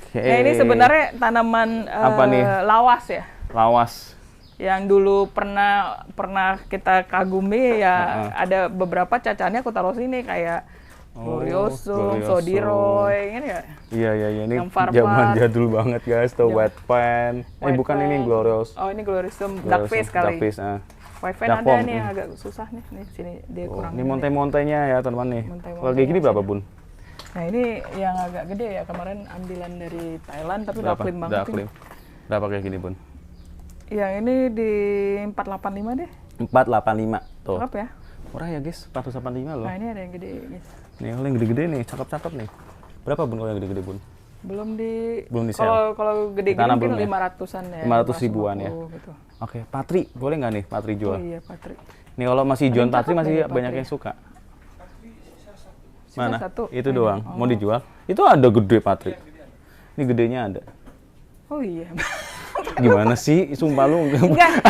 Oke. Nah ini sebenarnya tanaman Apa nih? lawas ya, Lawas. yang dulu pernah kita kagumi ya. Ada beberapa cacahannya aku taruh sini kayak Gloriosum, Gloriosum. Sodiroy, ini ya. Iya, ini Yang Farfar. zaman jadul banget guys, tuh Zaman- White Pen. White Bukan Pen. ini Glorious. Oh ini Gloriosum, Duckface kali. Duckface, White Pen Duck ada Form, nih yang agak susah nih sini dia Oh, kurang. ini ini. monte-montenya ya teman nih. Monte-montenya Kalau kayak gini berapa sini. Bun? Nah ini yang agak gede ya, kemarin ambilan dari Thailand tapi udah clean banget. Udah ini. clean. Berapa kayak gini Bun? Yang ini di 485 deh. 485. Tuh. Cakep ya. Murah ya guys, 485 loh. Nah ini ada yang gede guys. Nih kalau yang gede-gede nih, cakep-cakep nih. Berapa Bun kalau yang gede-gede Bun? Belum di sale. kalau gede-gede Ditanam mungkin belum ya? 500-an ya. 500 ribuan ya. 550 gitu. Oke, Patri, boleh nggak nih Patri Oh jual? iya, Patri. Nih kalau masih Ada jual yang Patri cakep masih nih, banyak Patri. yang suka. Sisa Mana? satu. Itu Ini. doang. Oh. Mau dijual? Itu ada gede Patri. Ini gedenya ada. Oh iya. Gimana sih? Sumpah lu. Enggak,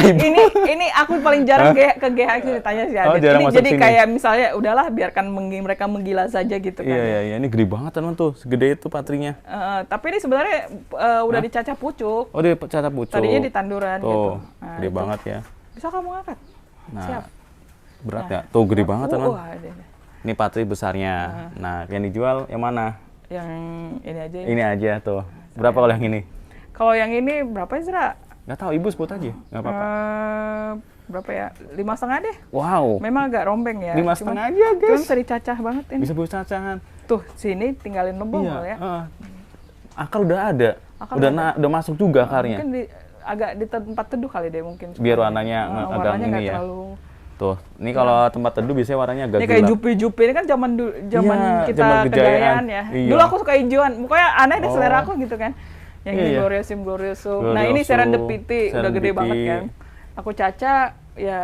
ini aku paling jarang ke GH ditanya sih Oh, Adit. jarang Ini masuk jadi sini. kayak misalnya udahlah biarkan mereka menggila saja gitu kan. Iya. Ini gede banget teman tuh. Segede itu Patrinya. Tapi ini sebenarnya udah dicacah pucuk. Oh, dia cacat pucuk. Tadinya di tanduran gitu. Tuh, Nah, gede itu. banget ya. Bisa kamu angkat? Nah, Siap. Berat ya? Tuh gede banget teman. Wah, Ini patri besarnya. Nah, yang dijual yang mana? Yang ini aja. Ini aja tuh. Berapa kalau yang ini? Kalau yang ini berapa ya, Zra? Nggak tahu, ibu sebut aja. Nggak apa-apa. Berapa ya? 5,5 deh. Wow. Memang agak rombeng ya. 5,5 aja, guys. Cuman bisa dicacah banget ini. Bisa buat cacahan. Tuh, sini tinggalin lebong ya. Akar udah ada. Udah masuk juga akarnya. Mungkin agak di tempat teduh kali deh mungkin. Biar warnanya agak warnanya ini ya. Terlalu... Tuh, ini kalau tempat teduh biasanya warnanya agak ini gelap. kayak jupi-jupi, ini kan zaman kita zaman kejayaan ya. Iya. Dulu aku suka hijauan, pokoknya aneh deh selera aku gitu kan. Yang ini Gloriosum. Nah ini Serendipity, udah gede banget kan. Aku caca, ya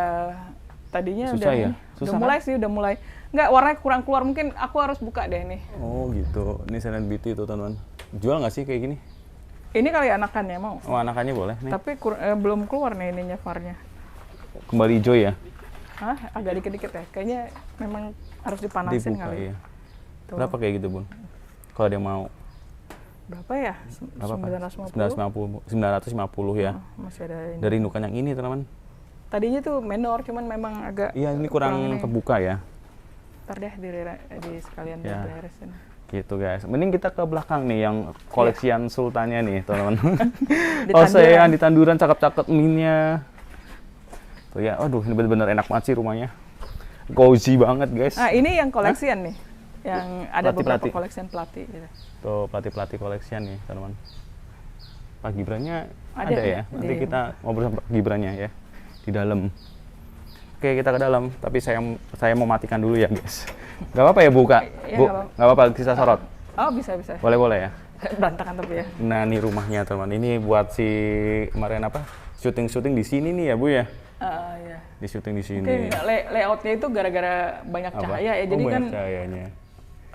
tadinya susah udah ya? Udah mulai sih, udah mulai. Enggak, warnanya kurang keluar, mungkin aku harus buka deh nih. Oh gitu, ini Serendipity tuh teman-teman. Jual nggak sih kayak gini? Ini kali anakannya mau. Oh anakannya boleh nih. Tapi belum keluar nih ininya varnya. Kembali hijau ya? Hah? Agak dikit-dikit ya? Kayaknya memang harus dipanasin dibuka, kali. Iya. Tuh. Berapa kayak gitu, Bun? Kalau dia mau. Berapa ya? 950 ya. Masih ada ini. Dari indukan yang ini, teman-teman. Tadinya tuh menor, cuman memang agak... Iya, ini kurang kebuka ya. Ntar deh di sekalian beresin. Gitu guys. Mending kita ke belakang nih, yang koleksian sultannya nih, teman-teman. Osean di tanduran, cakep-cakep minnya. Tuh ya, aduh ini bener-bener enak banget sih rumahnya. Cozy banget guys. Nah ini yang koleksian nih. Yang ada beberapa koleksian pelatih gitu. Tuh pelatih-pelatih koleksian nih teman-teman. Pak Gibrannya ada ya? Nanti kita ngobrol sama Pak Gibrannya ya. Di dalam. Oke kita ke dalam, tapi saya mau matikan dulu ya guys. Gak apa-apa ya Bu Kak? Ya, Bu, gak apa-apa kita sorot? Oh bisa. Boleh ya? Berantakan tapi ya. Nah ini rumahnya teman, ini buat si kemarin apa? Syuting di sini nih ya Bu ya? Iya. Di syuting di sini. Mungkin layoutnya itu gara-gara banyak cahaya ya, jadi kan cahayanya.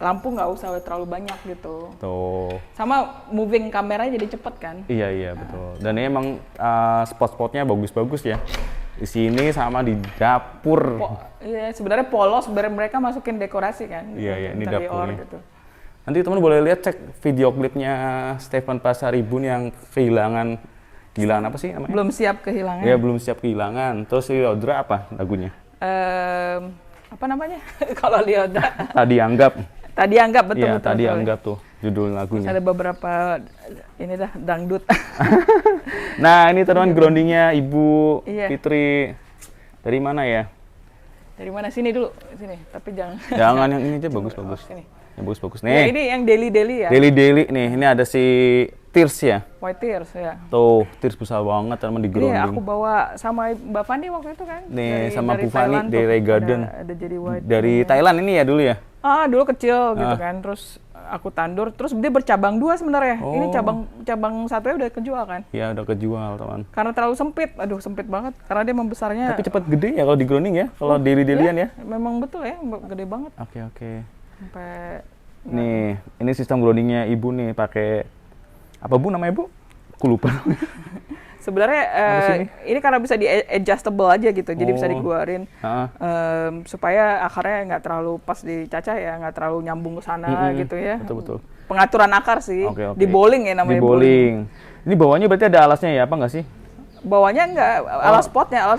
Lampu nggak usah terlalu banyak gitu. Tuh. Sama moving kameranya jadi cepet kan? Iya betul. Dan ini emang spot-spotnya bagus-bagus ya. Di sini sama di dapur. Iya sebenarnya polos, mereka masukin dekorasi kan. Iya ini dapurnya. Gitu. Nanti teman boleh lihat cek video klipnya Stefan Pasaribun yang kehilangan apa sih namanya? Belum siap kehilangan. Iya belum siap kehilangan. Terus Liodra apa lagunya? Apa namanya? Kalau Liodra? Tadi anggap. Betul. Iya tadi anggap tuh judul lagunya. Terus ada beberapa ini dah dangdut. Nah ini teman groundingnya Ibu Fitri. Dari mana ya? Dari mana? Sini dulu, sini. Tapi jangan. Jangan yang ini aja bagus. Sini. Yang bagus-bagus nih. Ya, ini yang daily ya. Daily nih. Ini ada si Tears ya. White Tears ya. Tuh, Tears besar banget teman di grounding. Ini aku bawa sama Mbak Fandi waktu itu kan. Nih sama Bu Fani dari Ray Garden. Ada jadi white. Dari Thailand ini ya dulu ya. Dulu kecil gitu kan. Terus aku tandur, terus dia bercabang 2 sebenarnya. Ini cabang satunya udah kejual kan? Iya, udah kejual, teman. Karena terlalu sempit. Aduh, sempit banget. Karena dia membesarnya. Tapi cepat gede ya kalau di grounding ya. Kalau daily-dailyan ya. Memang betul ya, gede banget. Oke. Sampai nih, ini sistem groundingnya Ibu nih pakai apa Bu namanya Bu? Aku lupa. Sebenarnya ini karena bisa di adjustable aja gitu, jadi bisa dikeluarin supaya akarnya nggak terlalu pas dicacah ya, nggak terlalu nyambung ke sana gitu ya. Betul. Pengaturan akar sih, Okay. di bowling ya namanya. Di bowling. Ini bawahnya berarti ada alasnya ya, apa nggak sih? Bawahnya nggak, alas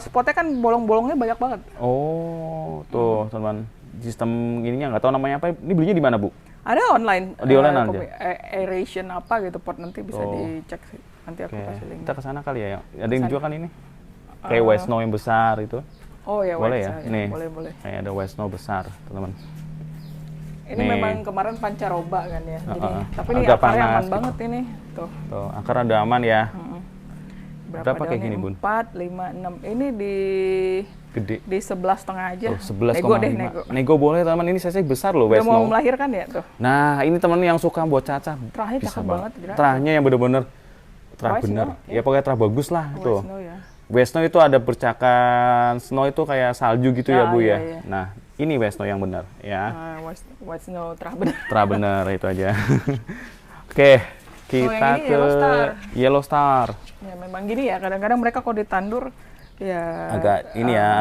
spotnya kan bolong-bolongnya banyak banget. Oh, tuh teman. Sistem ininya nggak tahu namanya apa. Ini belinya di mana Bu? Ada online. Di online aja. Aeration apa gitu, port nanti bisa dicek sih. Nanti aku kasih link. Kita kesana kali ya. Ada yang jual kan ini? Kayak Westno yang besar itu. Oh ya, boleh ya? Nih. Boleh. Kayak ada Westno besar, teman-teman. Ini memang kemarin pancaroba kan ya. Jadi, tapi ini agak akarnya panas, aman banget ini. Tuh, akar ada aman ya. Berapa kayak gini, Bun? 4, 5, 6. Ini Gede. Di 11,5 aja. 11,5. Nego boleh teman, ini size besar loh Westno. Udah mau melahirkan ya tuh. Nah, ini teman yang suka buat cacah. Terahnya cakep banget. Terahnya yang bener-bener terah bener. Ya pokoknya terah bagus lah tuh. Westno itu ada bercakan snow itu kayak salju gitu ya Bu ya. Iya. Nah, ini Westno yang benar ya. Westno terah bener. Terah bener itu aja. Oke, kita ke Yellow Star. Ya memang gini ya, kadang-kadang mereka kalau ditandur ya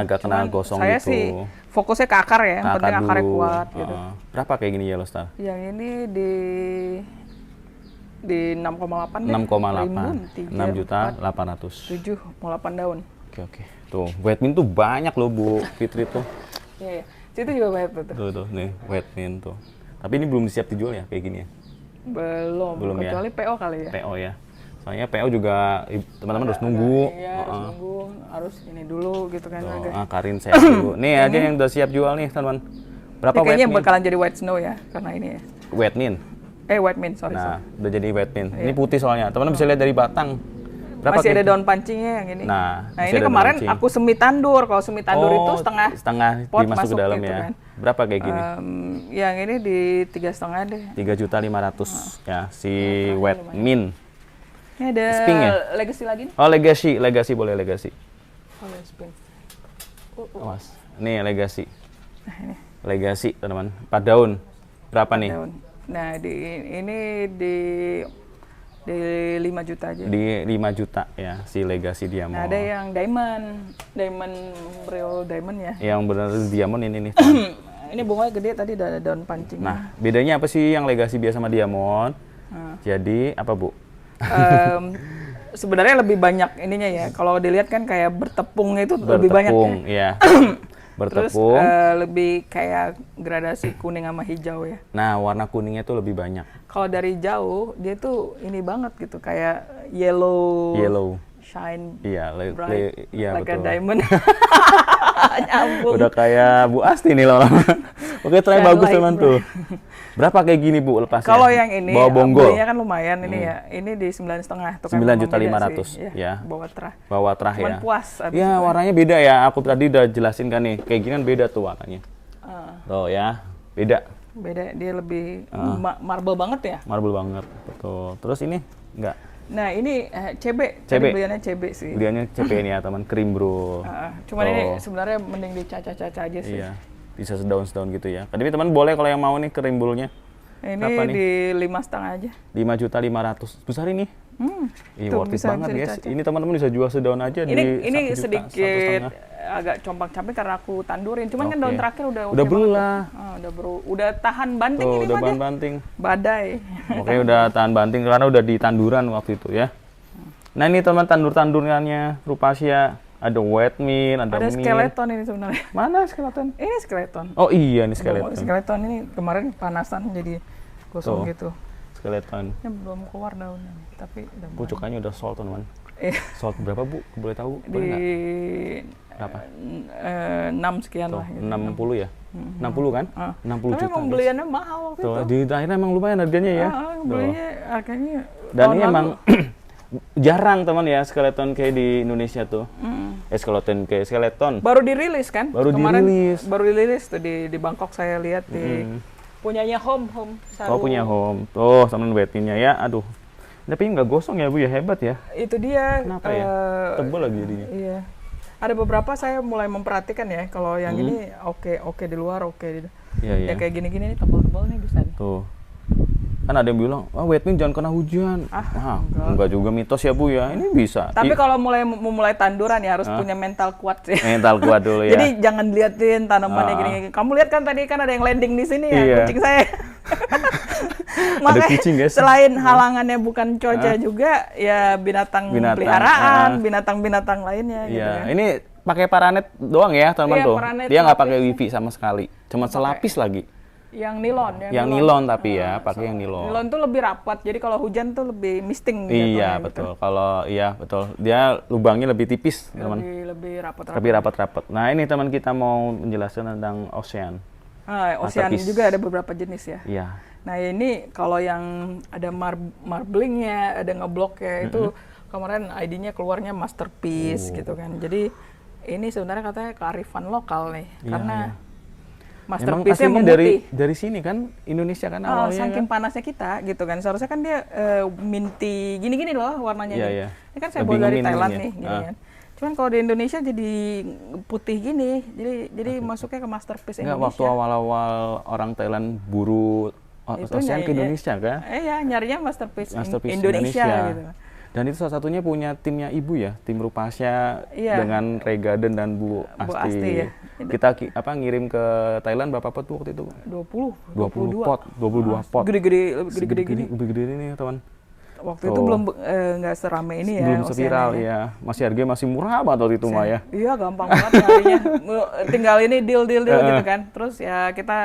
agak kena gosong saya gitu. Saya sih fokusnya ke akar ya, yang penting akarnya kuat gitu. Berapa kayak gini Yellow Star? Yang ini di 6,8 6,8. 6.800.000. 7 mau 8 daun. Oke. Oke. Tuh, white mint tuh banyak loh Bu Fitri tuh. Iya, situ juga banyak tuh. Tuh, nih white mint tuh. Tapi ini belum siap dijual ya kayak gini ya? Belum kecuali ya? PO kali ya. PO ya. Soalnya PO juga teman-teman harus nunggu. Iya, harus nunggu, harus ini dulu gitu kan. Karin saya dulu. Nih aja yang udah siap jual nih, teman. Berapa kayaknya bakalan jadi white snow ya, karena ini ya. White mint. White mint, sorry. Nah, udah jadi white mint. Ini putih soalnya. Teman-teman bisa lihat dari batang. Berapa masih ada daun pancingnya yang ini. Nah ini kemarin aku semi tandur. Kalau semi tandur itu setengah pot dimasuk ke dalam gitu ya. Kan. Berapa kayak gini? Yang ini di 3,5 deh. 3.500.000 ya si white mint. Ini ada Sping ya? legacy lagi nih. Oh legacy boleh legacy. Oh ya sping. Awas. Nih legacy. Nah ini. Legacy teman-teman. 4 daun. Berapa 4 nih? Daun. Nah ini di 5 juta aja. Di 5 juta ya si legacy diamond. Nah, ada yang diamond real diamond ya. Yang benar diamond ini nih. Ini bunganya gede tadi ada daun pancing. Nah, bedanya apa sih yang legacy biasa sama diamond? Jadi apa Bu? Sebenarnya lebih banyak ininya ya. Kalau dilihat kan kayak bertepungnya itu lebih banyak ya. Bertepung. Terus lebih kayak gradasi kuning sama hijau ya. Nah, warna kuningnya tuh lebih banyak. Kalau dari jauh dia tuh ini banget gitu, kayak yellow. Shine. Iya, iya like betul. A diamond. Nyambung. Udah kayak Bu Asti nih lama-lama. Oke, try bagus teman tuh. Berapa kayak gini Bu lepasnya? Kalau yang ini bawa bonggol. belinya kan lumayan ini ya. Ini di 9,5. 9.500.000 ya. Bawa terah ya. Cuman puas. Ya warnanya beda ya. Aku tadi udah jelasin kan nih. Kayak gini kan beda tuh warnanya. Tuh ya, beda. Beda, dia lebih marble banget ya. Marble banget, betul. Terus ini enggak? Nah ini CB. Beliannya CB sih. Beliannya CB ini ya teman, krim bro. Cuman ini sebenarnya mending dicaca-caca aja sih. Iya. Bisa sedaun gitu ya. Tapi teman boleh kalau yang mau nih kerimbulnya. Ini berapa di 5,5 aja. 5.500.000. Besar ini. Iya worth it banget guys. Dicaca. Ini teman-teman bisa jual sedaun aja ini sedikit agak compang-camping karena aku tandurin. Cuman kan daun terakhir udah belah. Udah tahan banting ini udah tahan banting. Badai. Oke, udah tahan banting karena udah di tanduran waktu itu ya. Nah, ini teman tandurannya Rupasia. Ada white mint, ada mint. skeleton ini sebenarnya. Mana skeleton? Ini skeleton. Oh iya, ini skeleton. Skeleton ini kemarin panasan jadi gosong gitu. Skeleton. Ini belum keluar daunnya, tapi udah pucukannya udah sold teman. Sold berapa Bu? Boleh tahu? Di berapa? 6 sekian lah. Gitu. 60 ya? 60 kan? 60 juta. Tapi emang beliannya mahal waktu itu. Di akhirnya emang lumayan harganya ya. Belinya harganya. Dan ini emang jarang teman ya skeleton kayak di Indonesia tuh. Skeleton. Baru dirilis kan? Kemarin baru dirilis tuh di Bangkok saya lihat di punyanya Home Saru. Oh punya Home. Tuh teman wetnya ya. Aduh. Tapi nggak gosong ya Bu ya, hebat ya. Itu dia. Kenapa ya? Tebal lagi jadinya. Iya. Ada beberapa saya mulai memperhatikan ya. Kalau yang ini oke di luar di. Iya. Ya kayak gini-gini nih tebal-tebal nih bisa nih. Tuh. Kan ada yang bilang, wet mint jangan kena hujan. Enggak juga mitos ya Bu ya. Ini bisa. Tapi kalau mulai tanduran ya harus punya mental kuat sih. Mental kuat dulu ya. Jadi jangan liatin tanamannya gini. Kamu lihat kan tadi kan ada yang landing di sini ya, kucing saya. Ada kucing guys. Selain halangannya bukan cuaca juga, ya binatang peliharaan, binatang-binatang lainnya. Iya. Gitu kan. Ini pakai paranet doang ya teman-teman tuh. Dia nggak pakai wifi sama sekali. Cuma selapis lagi. Yang nilon. Yang nilon tapi ya, pakai yang nilon. Nilon tuh lebih rapat, jadi kalau hujan tuh lebih misting. Iya betul. Gitu. Kalau betul, dia lubangnya lebih tipis, teman. Lebih rapat. Lebih rapat. Nah ini teman kita mau menjelaskan tentang ocean. Ocean juga ada beberapa jenis ya. Iya. Nah ini kalau yang ada marblingnya, ada ngebloknya itu kemarin ID-nya keluarnya masterpiece gitu kan. Jadi ini sebenarnya katanya kearifan lokal nih, karena masterpiece-nya memutih. Dari sini kan, Indonesia kan awalnya saking kan? panasnya kita gitu kan. Seharusnya kan dia minty gini-gini loh warnanya. Iya. Ini kan saya bawa dari Thailand nih gini kan. Cuman kalau di Indonesia jadi putih gini. Jadi masuknya ke masterpiece Indonesia. Waktu awal-awal orang Thailand buru ocean ke Indonesia kan? Iya, nyarinya masterpiece Indonesia gitu. Dan itu salah satunya punya timnya Ibu ya, tim Rupasia dengan Regaden dan Bu Asti. Ya. Kita ngirim ke Thailand berapa pot Bu waktu itu? 22 pot. Gede-gede gini. Lebih gede ini teman. Waktu itu belum nggak serame ini ya. Belum seviral ya. Masih harganya masih murah banget waktu itu mah ya. Iya, gampang banget nyarinya. Tinggal ini deal gitu kan. Terus ya kita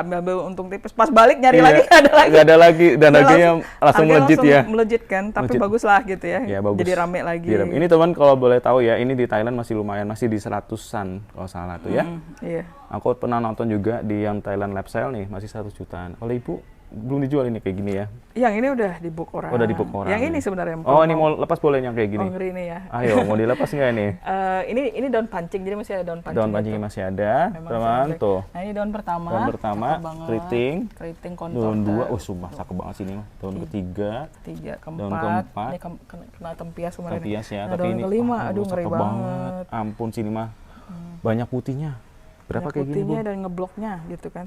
ambil untung tipis. Pas balik nyari lagi nggak ada lagi. Nggak ada lagi dan harganya langsung melejit ya. Melejit kan, tapi bagus lah gitu ya. Ya bagus. Jadi rame lagi. Ini teman kalau boleh tahu ya, ini di Thailand masih lumayan, masih di 100-an kalau salah tuh ya. Iya. Aku pernah nonton juga di yang Thailand Lab Sale nih, masih 100 jutaan. Kalau ibu belum dijual ini kayak gini ya? Yang ini udah di book orang. Udah di book orang. Yang ini sebenarnya. Oh, ini mau lepas boleh yang kayak gini? Oh, ngeri ini ya. Ayo, mau dilepas nggak ini? Ini daun pancing, jadi masih ada daun pancing. Daun pancingnya masih ada, teman tuh. Nah, ini daun pertama. Daun pertama, keriting kontor. Daun 2, sumpah cakep banget sini mah. Daun ketiga, keempat. Daun keempat. Ini kena tempias kemarin. Tempias ya, nah, tapi daun ini kelima, aduh ngeri banget. Ampun sini mah. Banyak putihnya. Berapa kayak gini, Bu? Putihnya dan ngebloknya gitu kan.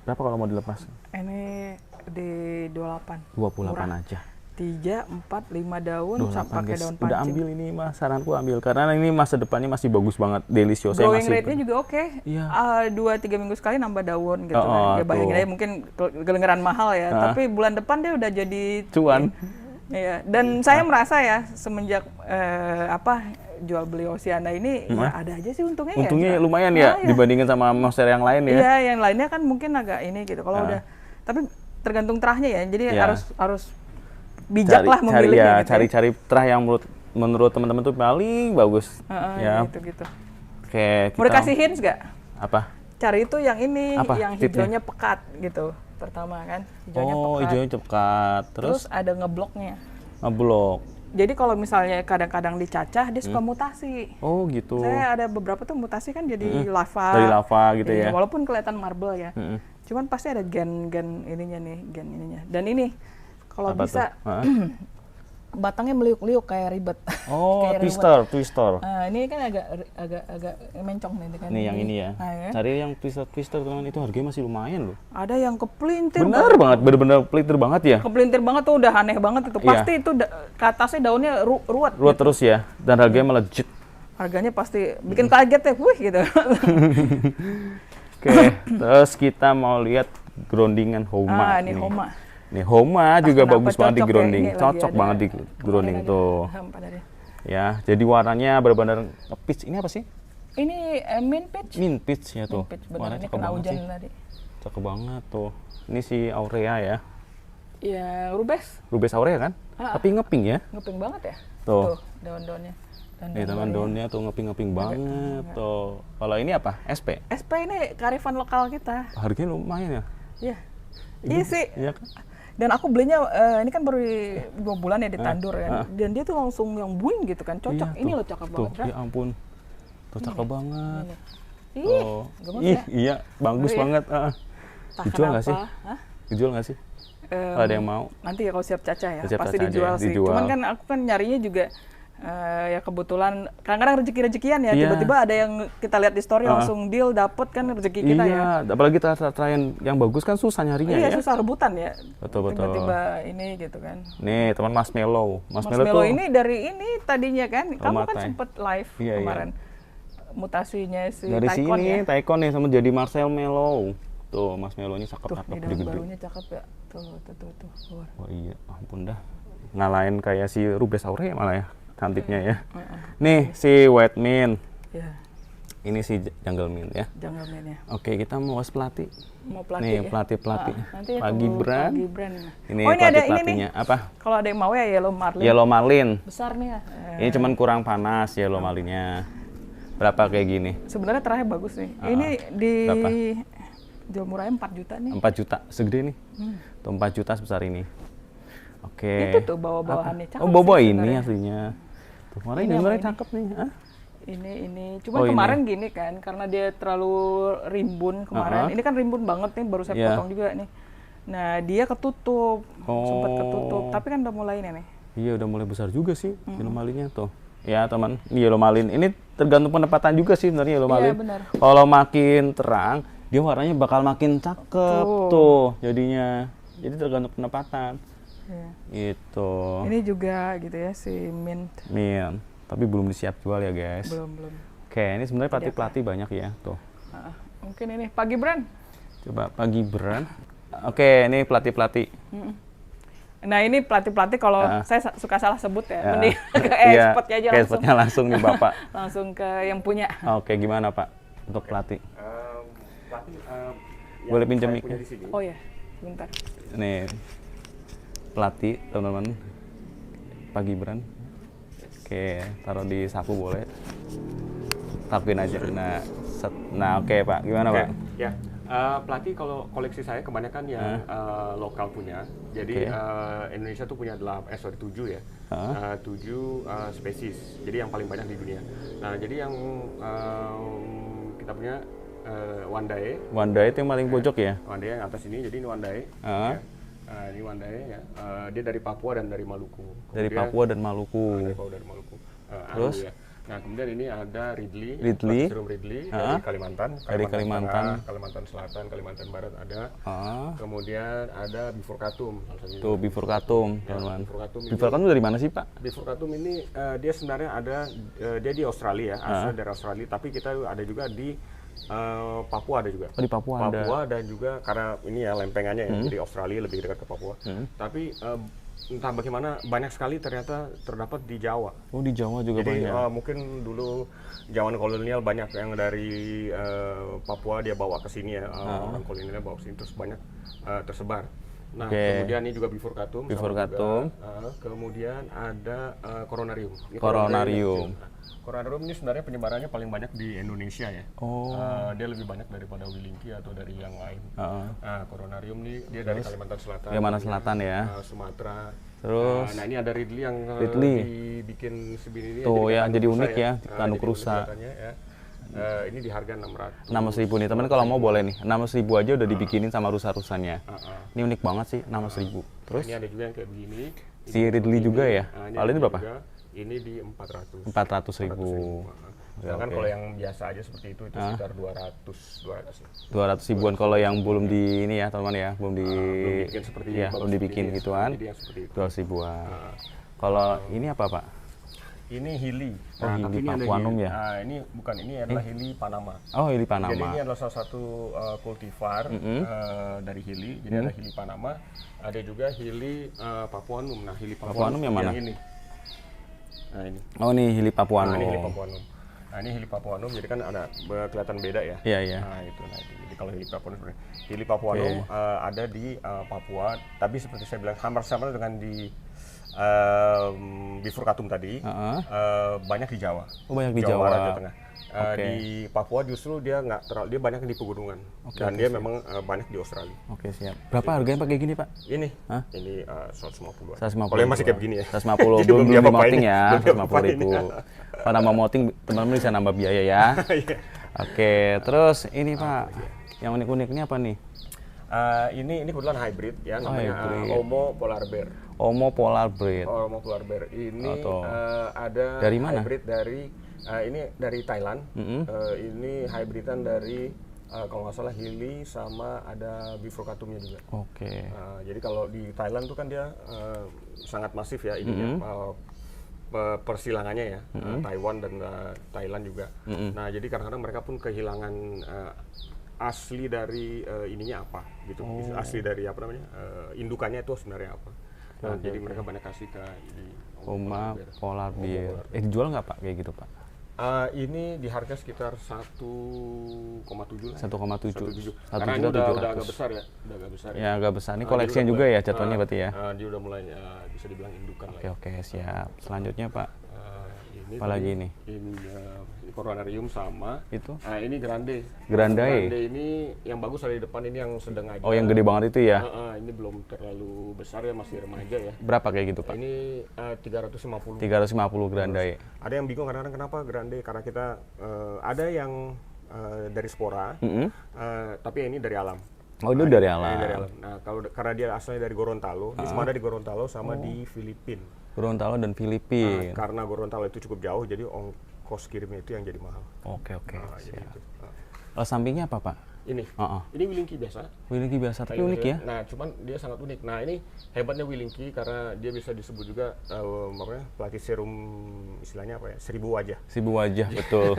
Berapa kalau mau dilepas? Ini di 28. 28 murah. Aja. 3, 4, 5 daun pakai daun pancing. Udah ambil ini Mas, saranku ambil karena ini masa depannya masih bagus banget, delicious. Growing rate-nya juga oke. Iya. 2-3 minggu sekali nambah daun gitu kan. Ya bayangin aja mungkin kedengeran mahal ya, tapi bulan depan dia udah jadi cuan. Iya, dan saya merasa ya semenjak jual beli Oceana ini ya ada aja sih untungnya. Untungnya lumayan ya dibandingin sama monster yang lain ya. Iya, yang lainnya kan mungkin agak ini gitu. Kalau udah, tapi tergantung terahnya ya. Jadi harus bijak lah memilihnya. Cari terah yang menurut teman-teman tuh paling bagus. Ya. Gitu. Oke. Mau dikasih hints nggak? Apa? Cari itu yang ini, apa? yang hijaunya pekat gitu. Pertama kan, hijaunya pekat. Hijaunya pekat. Terus ada ngebloknya. Ngeblok. Jadi kalau misalnya kadang-kadang dicacah, dia suka mutasi. Oh gitu. Saya ada beberapa tuh mutasi kan jadi lava. Dari lava gitu ya. Walaupun kelihatan marble ya. Cuman pasti ada gen ininya. Dan ini kalau bisa batangnya meliuk-liuk kayak ribet. Oh, kayak twister. Nah, ini kan agak mencong nih kan. Nih yang ini ya. Nah, ya. Cari yang twister teman, itu harganya masih lumayan loh. Ada yang kepelintir. Bener-bener pelintir banget ya. Kepelintir banget tuh, udah aneh banget itu. Pasti itu ke atasnya daunnya ruwet. Ruwet terus ya. Dan harganya melejit. Harganya pasti bikin kaget ya, wih gitu. Oke, terus kita mau lihat groundingan Homa. Ini Homa. Nih Homa juga bagus banget di grounding, cocok banget di grounding tuh. Ya, jadi warnanya benar-benar peach. Ini apa sih? Ini mint peach. Mint peach ya tuh. Warnanya cakep banget sih. Tadi. Cakep banget tuh. Ini si Aurea ya. Ya, Rubes Aurea kan? Tapi ngeping ya. Ngeping banget ya. Tuh daun-daunnya. Nih teman daunnya tuh ngeping banget tuh. Kalau ini apa? SP? SP ini kearifan lokal kita. Harganya lumayan ya? Iya. Iya sih. Iya kan? Dan aku belinya ini kan baru 2 bulan ya ditandur kan. Dan dia tuh langsung yang buing gitu kan. Cocok. Ini loh cakep banget. Ya ampun. Tuh cakep banget. Iya, bagus banget. Dijual nggak sih? Dijual nggak sih? Kalau ada yang mau. Nanti ya kalau siap cacah ya. Pasti dijual sih. Cuman kan aku kan nyarinya juga ya kebetulan kadang-kadang rezeki-rezekian ya, tiba-tiba ada yang kita lihat di story langsung deal dapet kan rezeki kita ya. Iya, apalagi terain yang bagus kan susah nyarinya ya. Iya, susah rebutan ya. Betul. Tiba-tiba ini gitu kan. Nih, teman Marshmallow. Marshmallow ini dari ini tadinya kan, kamu kan sempet live kemarin. Mutasinya si dari Taikon sini, ya. Taikon nih sama jadi Marshmallow. Tuh, Marshmallow-nya cakep-cakep gede-gede. Barunya cakep ya. Tuh. Oh iya, ampun dah. Ngalahin kayak si Rubes Aurea malah ya. Cantiknya ya. Nih si White Mint. Ya. Ini si Jungle Mint ya. Jungle Mint ya. Oke, kita mau pelati. Mau pelati. Nih, ya? pelati. Pagi Brand. Ini Ini ada pelatinya. Apa? Kalau ada yang mau ya Yellow Marlin. Yellow Marlin. Besar nih ya. Ini cuman kurang panas Yellow Marlinnya. Berapa kayak gini? Sebenarnya terakhir bagus nih. Ini berapa? Jual murahnya 4 juta nih. 4 juta, segede nih. Tuh 4 juta sebesar ini. Oke. Itu tuh bawa-bawahannya cakep. Oh, bawa ini aslinya. Tuh, warnanya cakep nih. Ini. Cuma kemarin gini kan, karena dia terlalu rimbun kemarin. Ini kan rimbun banget nih, baru saya potong juga nih. Nah, dia ketutup. Sempat ketutup, tapi kan udah mulai nih. Iya, udah mulai besar juga sih Yellow Marlinnya tuh. Ya, teman. Ini Yellow Marlin. Ini tergantung penempatan juga sih sebenarnya Yellow Marlin. Iya, benar. Kalau makin terang, dia warnanya bakal makin cakep tuh jadinya. Jadi tergantung penempatan. Itu. Ini juga gitu ya si mint. Mint, tapi belum disiap jual ya guys. Belum. Oke, ini sebenarnya pelati banyak ya tuh. Mungkin ini Pagi Brand. Coba Pagi Brand. Oke, ini pelati. Nah ini pelatih-pelatih kalau saya suka salah sebut ya, mending ke Iya, expertnya aja ke langsung. expertnya langsung nih Bapak. Langsung ke yang punya. Oke, gimana Pak untuk pelatih? Pelatih Boleh pinjam saya mic-nya? punya di sini. Oh ya, bentar. Nih, pelatih teman-teman, Pak Gibran. Oke, taruh di saku boleh. Takuin aja. Nah oke Pak, gimana Pak? Ya, pelatih kalau koleksi saya kebanyakan yang lokal punya. Jadi Indonesia tuh punya 7 ya, 7 spesies. Jadi yang paling banyak di dunia. Nah jadi yang kita punya Wandae. Wandae itu yang paling pojok ya? Wandae yang atas ini, jadi ini Wandae. Ya. Ini Wandae ya. Dia dari Papua dan dari Maluku. Dari Papua dan Maluku. Dari Papua dan Maluku. Terus? Ya. Nah kemudian ini ada Ridley. Ridley dari Kalimantan. Dari Kalimantan. Tengah, Kalimantan Selatan, Kalimantan Barat ada. Kemudian ada Bifurcatum. Tuh Bifurcatum, teman-teman. Bifurcatum Bifurcatum dari mana sih Pak? Bifurcatum ini dia sebenarnya ada dia di Australia, asal dari Australia. Tapi kita ada juga di Papua ada juga. Oh, di Papua ada. Papua dan juga karena ini ya lempengannya ya, jadi Australia lebih dekat ke Papua. Tapi entah bagaimana banyak sekali ternyata terdapat di Jawa. Oh di Jawa juga Jadi banyak. mungkin dulu zaman kolonial banyak yang dari Papua dia bawa ke sini ya, orang kolonial bawa ke sini terus banyak tersebar. Nah kemudian ini juga Bifurcatum. Bifurcatum. Kemudian ada Coronarium. Ini Coronarium. Coronarium ini sebenarnya penyebarannya paling banyak di Indonesia ya. Oh. Dia lebih banyak daripada Willingki atau dari yang lain. Coronarium ini dia dari Kalimantan Selatan. Kalimantan Selatan ya. Sumatera. Terus. Nah ini ada Ridley yang dibikin segini ini. Tuh ya jadi unik ya, tanduk rusa. Ini di harga 600. 600.000 nih teman, kalau mau boleh nih. 600.000 aja udah dibikinin sama rusa-rusanya. Ini unik banget sih, 600.000. Terus? Ini ada juga yang kayak begini. Si Ridley juga ya. Kalau ini berapa? Ini di 400. 400.000. Sedangkan kalau yang biasa aja seperti itu sekitar 200 ribuan kalau yang belum di ini ya teman ya, belum dibikin seperti ya, belum dibikin gituan. 200 ribuan. Kalau ini apa Pak? Ini Hili. Oh, Hili Papuanum ya? Ini bukan, ini adalah Hili Panama. Oh, Hili Panama. Jadi ini adalah salah satu kultivar dari Hili. Jadi ada Hili Panama, ada juga Hili Papuanum. Nah, Hili Papuanum yang mana? Ini. Nah, ini. Oh, ini Hili Papuanum. Nah, ini Hili Papuanum. Nah, ini Hili Papuanum, jadi kan ada kelihatan beda ya. Iya, iya. Nah, itu. Jadi kalau Hili Papuanum sebenarnya. Hili Papuanum ada di Papua, tapi seperti saya bilang hampir sama dengan di Bifurcatum tadi, banyak di Jawa. Oh, banyak di Jawa. Raja Tengah. Di Papua justru dia nggak terlalu, dia banyak di pegunungan. Dan dia memang banyak di Australia. Oke, siap. Berapa harganya pakai gini Pak? Ini 150. 150. Kalau yang masih kayak begini ya. 150 belum moting ya, 150.000. Kalau nambah moting teman-teman bisa nambah biaya ya. Oke, terus ini Pak, yang unik-unik ini apa nih? Ini kebetulan hybrid ya, namanya Omo Polar Bear. Omo Polar Bear. Omo Polar Bear ini ada dari mana? Hybrid dari ini dari Thailand. Ini hybridan dari kalau nggak salah Hili sama ada Bifurcatumnya juga. Oke. Jadi kalau di Thailand tuh kan dia sangat masif ya ininya. Persilangannya ya, Taiwan dan Thailand juga. Nah jadi kadang-kadang mereka pun kehilangan asli dari ininya apa gitu, asli dari apa namanya indukannya itu sebenarnya apa. Nah, jadi mereka banyak kasih ke ini. Oma Polar Bear. Dijual nggak Pak kayak gitu Pak? Ini di harga sekitar 1,7 lah. 1,7. Karena ini udah agak besar ya, udah agak besar. Ya agak besar. Ini koleksinya juga ya jatuhnya berarti ya. Dia udah mulai bisa dibilang indukan lah. Oke, siap. Selanjutnya Pak. Ini apalagi ini? Ini Coronarium sama. Itu? Ini Grande. Grande ini yang bagus ada di depan, ini yang sedang aja. Oh, yang gede banget itu ya? Ini belum terlalu besar ya, masih remaja ya. Berapa kayak gitu Pak? Ini 350. 350 Grande. Ada yang bingung kadang-kadang kenapa Grande, karena kita ada yang dari spora, tapi ini dari alam. Oh, itu dari alam. Dari alam. Nah, karena dia asalnya dari Gorontalo, dia cuma ada di Gorontalo sama di Filipina. Gorontalo dan Filipina. Karena Gorontalo itu cukup jauh, jadi ongkos kirimnya itu yang jadi mahal. Oke. Sampingnya apa Pak? Ini Willingki biasa. Willingki biasa, tapi unik ya? Nah, cuman dia sangat unik. Nah, ini hebatnya Willingki karena dia bisa disebut juga pelatih serum, istilahnya apa ya? 1000 wajah. 1000 wajah, betul.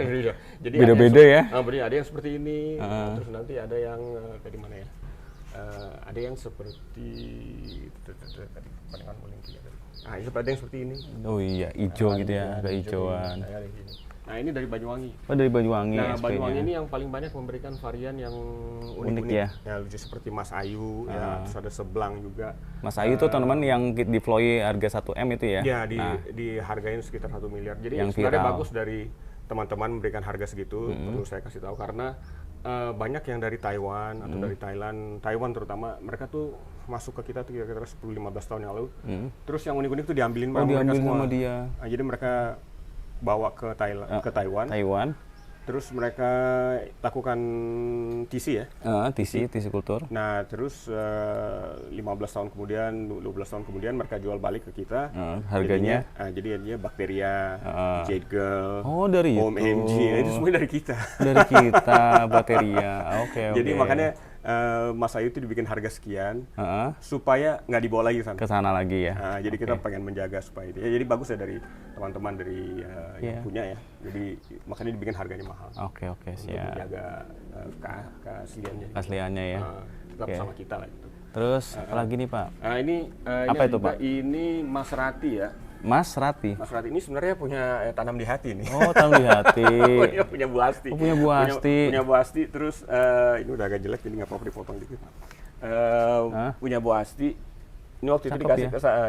Jadi beda-beda ya? Ada yang seperti ini, terus nanti ada yang kayak di mana ya? ada yang seperti tadi pandangan Molenki ya tadi. Nah, ini ada yang seperti ini. Oh iya, hijau gitu ya, agak hijauan. Nah, ini dari Banyuwangi. Oh, dari Banyuwangi. Nah, SP-nya. Banyuwangi ini yang paling banyak memberikan varian yang unik ya. Ya, lucu seperti Mas Ayu, ya, terus ada Seblang juga. Mas Ayu tuh teman-teman yang di Floy harga 1M itu ya? Ya, dihargain sekitar 1 miliar. Jadi yang sebenarnya bagus dari teman-teman memberikan harga segitu, perlu saya kasih tahu karena banyak yang dari Taiwan atau dari Thailand, Taiwan terutama, mereka tuh masuk ke kita tuh kira-kira 10-15 tahun yang lalu. Terus yang unik-unik tuh diambilin mereka semua. Sama dia. Nah, jadi mereka bawa ke Taiwan. Terus mereka lakukan TC ya. TC kultur. Nah, terus 15 tahun kemudian, 12 tahun kemudian mereka jual balik ke kita. Harganya? Jadi jadinya Bakteria, Jade Girl, dari Home itu. MG, itu semua dari kita. Dari kita, Bakteria. Oke. Jadi makanya Mas Ayu itu dibikin harga sekian supaya nggak dibawa lagi ke sana lagi ya. Jadi kita pengen menjaga supaya itu. Ya, jadi bagus ya dari teman-teman dari yang punya ya. Jadi makanya dibikin harganya mahal. Oke, siap. Untuk menjaga keasliannya. Keasliannya ya. Tetap sama kita lah itu. Terus apalagi nih Pak? Ini apa itu Pak? Ini Mas Rati ya. Mas Rati. Mas Rati ini sebenarnya punya tanam di hati nih. Oh, tanam di hati. punya Bu Asti. Oh, punya Bu Asti. Punya Bu Asti. Terus ini udah agak jelek, jadi nggak apa-apa dipotong dikit. Punya Bu Asti. Ini waktu itu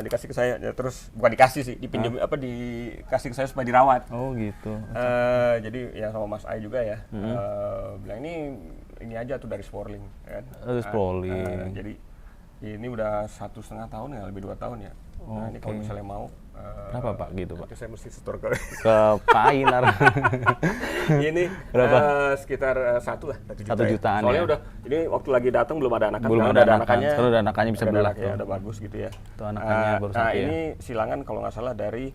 dikasih ke saya. Ya, terus bukan dikasih sih, dipinjam dikasih ke saya supaya dirawat. Oh gitu. Jadi yang sama Mas Ai juga ya. Bilang ini aja tuh dari Sporling. Kan? Dari Sporling. Jadi ini udah 1,5 tahun ya, lebih 2 tahun ya. Nah, ini kalau misalnya mau berapa Pak gitu Pak? Saya mesti setor ke Pak Ainar. Ini berapa? Sekitar 1 jutaan. Soalnya ya? udah ini waktu lagi datang belum ada anakan. Belum ada anakannya. Sekarang udah anakannya bisa belah. Ya, udah bagus gitu ya. Itu anakannya baru satu ya. Ini silangan kalau nggak salah dari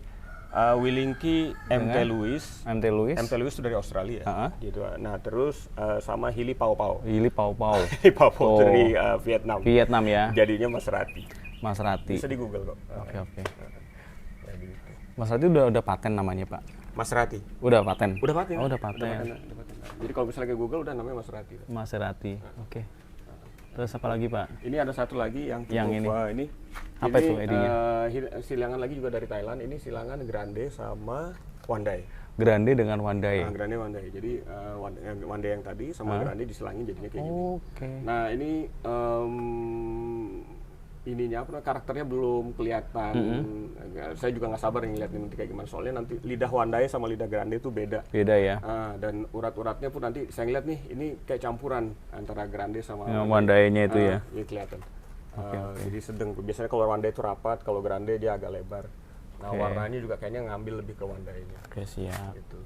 Willingki MT Lewis. MT Lewis itu dari Australia. Gitu. Nah, terus sama Hili Pau Pau. Hili Pau Pau. Hili Pau Pau dari Vietnam. Vietnam ya. Jadinya Mas Rati. Mas Rati. Bisa di Google kok. Oke. Mas Rati udah paten namanya Pak? Mas Rati. Udah paten? Udah paten. Oh, udah paten. Jadi kalau misalnya ke Google udah namanya Mas Rati. Mas Rati. Oke. Terus apa lagi Pak? Ini ada satu lagi yang ini. Apa itu edinya? Silangan lagi juga dari Thailand. Ini silangan Grande sama Wandai. Grande dengan Wandai. Grande Wandai. Jadi Wandai yang tadi sama Grande diselangin jadinya kayak gini. Oke. Nah, ini ininya karakternya belum kelihatan. Saya juga nggak sabar ngeliat nanti kayak gimana, soalnya nanti lidah Wandai sama lidah Grande itu beda ya. Dan urat-uratnya pun nanti saya ngeliat nih, ini kayak campuran antara Grande sama Wandainya itu ya. Ini kelihatan. Jadi sedang. Biasanya kalau Wandai itu rapat, kalau Grande dia agak lebar. Nah, warnanya juga kayaknya ngambil lebih ke Wandainya. Oke, siap. Gitu.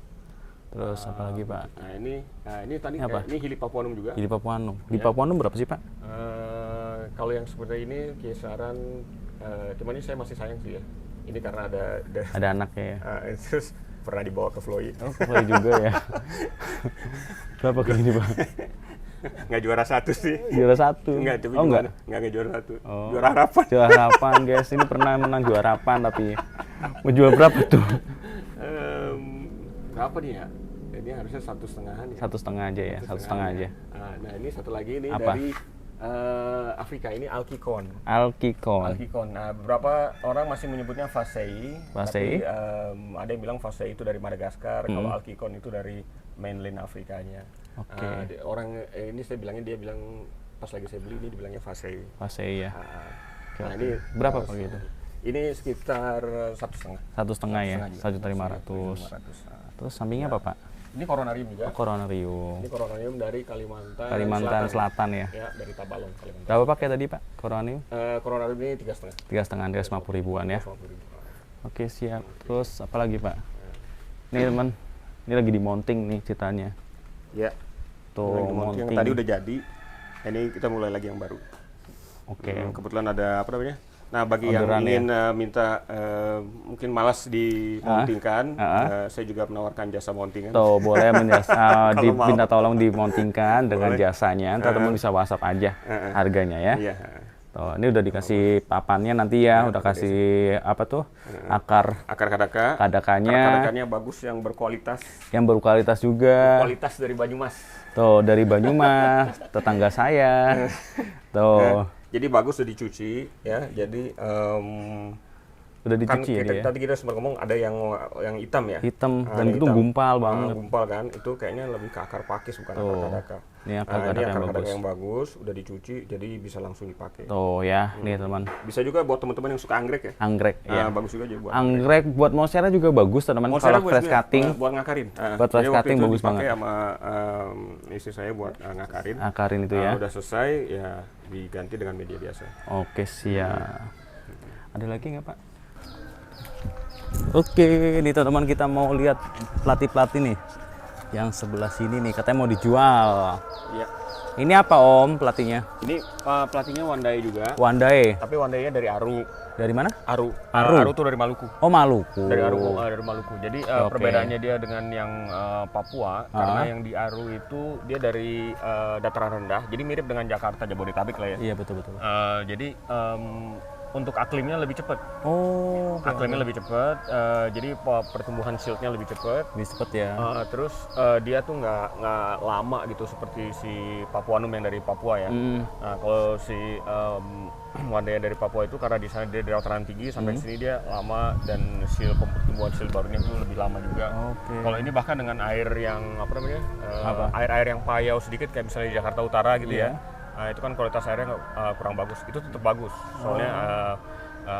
Terus apa lagi Pak? Nah, ini tadi ini Hili Papuanum juga. Hili Papuanum. Hili Papuanum berapa sih Pak? Kalau yang seperti ini kisaran, cuman ini saya masih sayang sih ya. Ini karena ada anaknya ya. Terus pernah dibawa ke Floy. Oh, ke Floy juga ya. Berapa kali ini Pak? Nggak juara 1 sih. Juara 1? Enggak, tapi nggak juara 1. Juara harapan. Juara harapan guys, ini pernah menang juara harapan tapi mau jual berapa tuh? Berapa nih ya? Ini harusnya 1,5 ya. 1,5 aja ya, 1,5 aja. Nah, ini satu lagi ini apa? Dari Afrika, ini Alkikon. Nah, beberapa orang masih menyebutnya Fasei. Tapi ada yang bilang Fasei itu dari Madagaskar, kalau Alkikon itu dari mainland Afrikanya. Orang ini saya bilangnya, dia bilang pas lagi saya beli ini dibilangnya Fasei. Fasei ya. Nah, ini berapa Pak gitu? Ini sekitar 1,5. 1,5 ya, 1.500. Terus sampingnya apa Pak? Ini Coronarium juga. Coronarium. Ini Coronarium dari Kalimantan Selatan ya. Ya, dari Tabalong, Kalimantan. Berapa Pak kayak tadi Pak, Coronarium? Coronarium ini 3,5. 3,5, 350 ribuan ya. Oke, siap. Terus apa lagi Pak? Nih teman, ini lagi di mounting nih ceritanya. Ya. Tuh, mounting yang tadi udah jadi. Ini kita mulai lagi yang baru. Oke. Kebetulan ada apa namanya? Nah, bagi yang ingin minta mungkin malas dimontingkan, saya juga menawarkan jasa montingan. Tuh, boleh diminta tolong dimontingkan dengan jasanya. Ntar teman bisa WhatsApp aja harganya ya. Iya. Tuh, ini udah dikasih papannya nanti ya, udah kasih apa tuh? Akar kadaka. Kadakannya bagus, yang berkualitas. Yang berkualitas juga. Kualitas dari Banyumas. Tuh, dari Banyumas, tetangga saya. Tuh. Jadi bagus, udah dicuci ya. Jadi udah dicuci kan ya. tadi kita sempat ngomong ada yang hitam ya. Hitam dan itu gumpal banget. Gumpal kan. Itu kayaknya lebih ke akar pakis bukan akar kadaka. Ini akar kadaka yang bagus, udah dicuci jadi bisa langsung dipakai. Tuh ya, nih teman. Bisa juga buat teman-teman yang suka anggrek ya. Anggrek ya. Bagus juga buat anggrek buat monstera juga bagus teman. Kalau fresh cutting buat ngakarin. Buat fresh cutting bagus banget. Sama istri saya buat ngakarin. Ngakarin itu ya. Udah selesai ya diganti dengan media biasa. Oke, siap. Ada lagi nggak, Pak? Oke, ini teman-teman kita mau lihat pelatih-pelatih nih. Yang sebelah sini nih katanya mau dijual. Iya. Ini apa Om pelatihnya? Ini pelatihnya Wandai juga. Wandai. Tapi Wandainya dari Aru. Dari mana? Aru. Aru. Aru tuh dari Maluku. Oh, Maluku. Dari Maluku. Jadi perbedaannya dia dengan yang Papua karena yang di Aru itu dia dari dataran rendah. Jadi mirip dengan Jakarta, Jabodetabek lah ya. Iya, betul. Jadi untuk aklimnya lebih cepat. Oh, aklimnya lebih cepat. Jadi pertumbuhan shieldnya lebih cepat. Lebih cepat ya. Terus dia tuh nggak lama gitu seperti si Papuanum yang dari Papua ya. Nah, kalau si Wandai dari Papua itu karena di sana dia di dataran tinggi sampai sini dia lama dan pertumbuhan shield barunya itu lebih lama juga. Kalau ini bahkan dengan air yang air yang payau sedikit kayak misalnya di Jakarta Utara gitu ya. Nah, itu kan kualitas airnya kurang bagus. Itu tetap bagus. Soalnya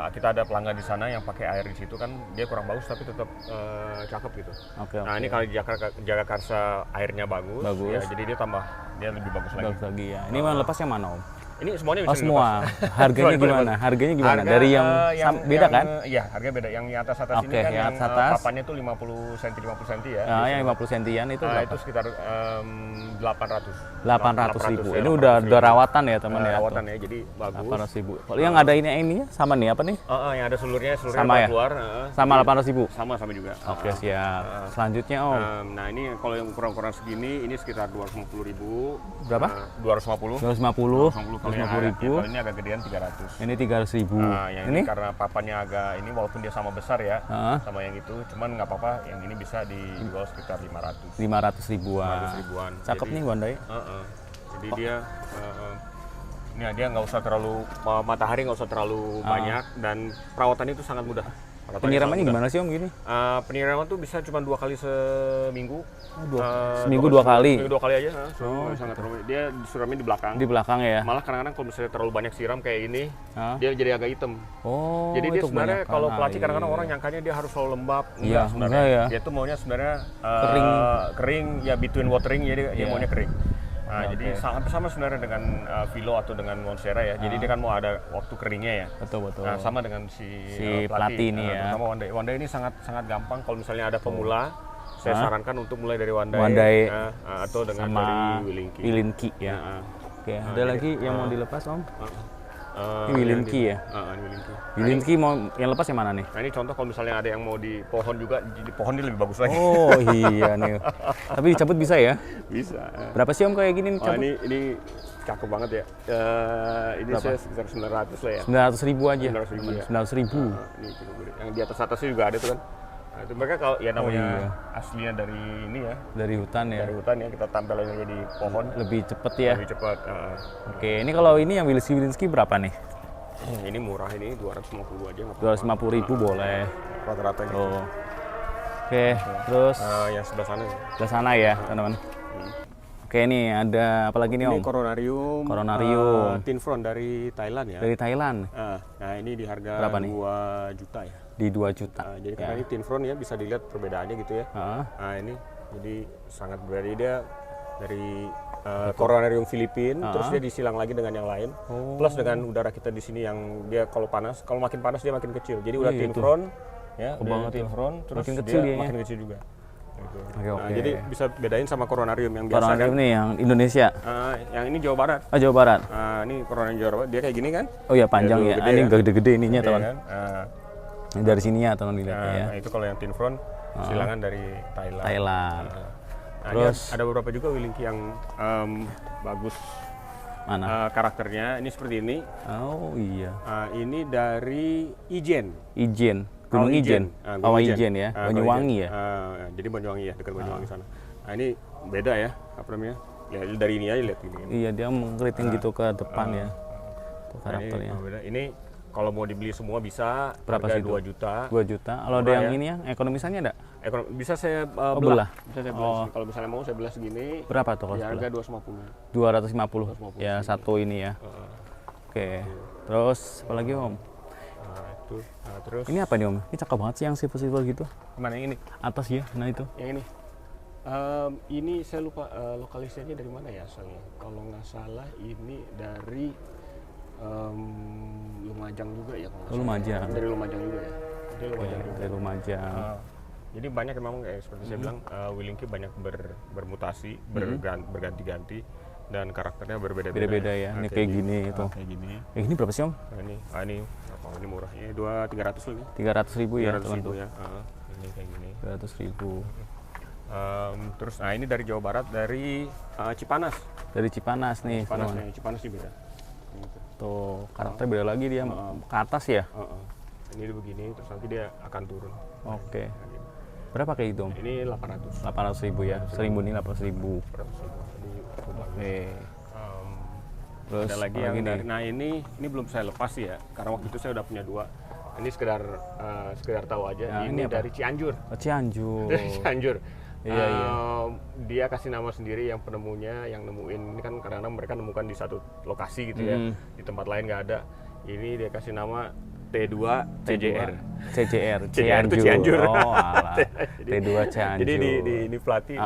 kita ada pelanggan di sana yang pakai air di situ kan dia kurang bagus tapi tetap cakep gitu. Nah, ini kalau di Jagakarsa airnya bagus. Ya, jadi dia lebih bagus lagi. Bagus lagi ya. Ini mau lepas yang mana Om? Ini semuanya bisa semua. Harganya gimana? Harganya gimana? Dari yang beda kan? Iya, harga beda. Yang atas ini kan yang papannya tuh 50 cm ya. Yang 50 cm itu berapa? Itu sekitar 800 ribu. Ini udah rawatan ya teman ya. Rawatan ya, jadi bagus. 800 ribu. Kalau yang ada ini sama nih apa nih? Yang ada seluruhnya sama ya? keluar. Sama 800 ribu? Sama juga. Oke, siap. Selanjutnya Om. Nah ini kalau yang ukuran segini ini sekitar 250 ribu. Berapa? 250 ribu. Ini agak gedean 300. Ini 300 ribu. Yang ini karena papannya agak ini walaupun dia sama besar ya sama yang itu, cuman nggak apa-apa. Yang ini bisa dijual sekitar 500 ribuan. Cakep nih Wandai. Jadi dia nggak usah terlalu matahari nggak usah terlalu banyak dan perawatannya itu sangat mudah. Penyiramannya gimana sih Om gini? Penyiraman tuh bisa cuma 2 kali seminggu. Seminggu 2 kali? Seminggu 2 kali aja. Sangat terlalu. Dia disiramnya di belakang. Di belakang ya? Malah kadang-kadang kalau misalnya terlalu banyak siram kayak ini, dia jadi agak hitam. Oh, jadi dia sebenarnya kalau pelatih kadang-kadang orang nyangkanya dia harus selalu lembab. Iya, sebenarnya. Ya. Dia tuh maunya sebenarnya kering ya between watering, jadi dia maunya kering. Nah, jadi hampir sama sebenarnya dengan Vilo atau dengan Monstera ya. Jadi dia kan mau ada waktu keringnya ya. Betul. Nah, sama dengan si pelatih ini ya. Terutama Wandai. Wandai ini sangat gampang kalau misalnya ada pemula. Saya sarankan untuk mulai dari Wandai atau dengan dari Wilinki ya. Oke, ada lagi yang mau dilepas Om? Ini Wilinki ya? Wilinki mau yang lepas yang mana nih? Nah ini contoh kalau misalnya ada yang mau di pohon juga, di pohon dia lebih bagus lagi. Oh iya nih. Tapi dicabut bisa ya? Bisa. Berapa sih Om kayak gini cabut? Ini cakep banget ya. Ini saya sekitar 900 lah ya. 900 ribu aja? 900 ribu. Ini yang di atasnya juga ada tuh kan. Nah, itu mereka kalau ya namanya aslinya dari ini ya. Dari hutan ya? Dari hutan ya, kita tampilin aja di pohon. Lebih cepet ya? Lebih cepat. Oke, ini kalau ini yang Wilinski berapa nih? Ini murah, ini 250 aja. 250 ribu boleh. Rata-ratanya. Oke, terus? Yang sebelah sana ya. Sebelah sana ya, teman-teman. Oke, ini ada apa lagi nih Om? Ini Coronarium. Tin Front dari Thailand ya. Dari Thailand? Nah ini di harga berapa nih? 2 juta ya. Di 2 juta. Jadi karena ini Tin Front ya, bisa dilihat perbedaannya gitu ya. Nah ini jadi sangat berbeda, dia dari Coronarium Filipina, terus dia disilang lagi dengan yang lain. Plus dengan udara kita di sini yang dia kalau makin panas dia makin kecil. Jadi udah Tin Front ya, Tin Front, terus makin kecil dia makin kecil juga. Gitu. Oke. Jadi bisa bedain sama Coronarium yang biasa Coronarium kan. Nih yang Indonesia. Yang ini Jawa Barat. Oh Jawa Barat. Ini Coronarium Jawa Barat, dia kayak gini kan? Oh iya panjang ya. Ini gede-gede ininya teman. Kan? Dari sini ya teman dilihat ya. Nah itu kalau yang Tin Front silangan dari Thailand. Terus ada beberapa juga Wilinki yang bagus. Mana? Karakternya ini seperti ini. Oh iya. Ini dari Ijen. Ijen. Gunung Ijen. Kawah Ijen ya. Banyuwangi ya. Jadi Banyuwangi ya, dekat Banyuwangi sana. Nah ini beda ya, apa namanya? Ya dari ini aja lihat ini. Iya, dia mengkeriting gitu ke depan ya. Tuh karakternya. Ini beda. Ini kalau mau dibeli semua bisa. Berapa harga sih itu? 2 juta. 2 juta. Kalau ada yang ini yang ekonomisannya ada? Bisa saya belah. belah. Bisa saya belah. Kalau misalnya mau saya belah segini. Berapa tuh kalau Ya sebelah? harga 250. 250. Ya satu ini ya. Oke. Terus apa lagi Om? Nah, terus Ini apa nih Om? Ini cakep banget sih yang silver gitu. kemana yang ini? Atas ya. Nah itu. Yang ini. Ini saya lupa lokalisasinya dari mana ya soalnya. Kalau nggak salah ini dari Lumajang juga ya. Lumajang. Dari Lumajang juga ya. Dari Lumajang juga. Dari Lumajang. Jadi banyak memang kayak seperti saya bilang, Willingky banyak bermutasi, berganti-ganti, dan karakternya berbeda-beda. Beda-beda ya. Ini kayak gini itu. Kayak gini. Ini berapa sih Om? Ini apa? Ini murah. Ini 300 lebih. 300.000 ya 300 teman ribu tuh. ya. Ini kayak gini. 300.000. Terus, ini dari Jawa Barat, dari Cipanas. Dari Cipanas nih. Cipanas teman. nih, Cipanas sih beda. Gitu. Tuh karakternya beda lagi dia ke atas ya. Ini begini, terus nanti dia akan turun. Oke. Nah, gitu. Berapa kayak gitu Om? Ini 800. 800.000 ya. 1000 ini 800.000. 800 ribu. Ini cukup bagus. Oke. Terus Ada lagi apa yang nih? dari, nah ini belum saya lepas sih ya, karena waktu itu saya udah punya 2. Ini sekedar tahu aja. Nah, ini ini apa? dari Cianjur. Oh, Cianjur. Dari Cianjur. Iya, iya. Dia kasih nama sendiri yang penemunya, yang nemuin. Ini kan kadang-kadang mereka nemukan di satu lokasi gitu ya, di tempat lain nggak ada. Ini dia kasih nama T2 CJR. CJR. CJR itu Cianjur. Oh, alah. T2 Cianjur. Jadi di pelatih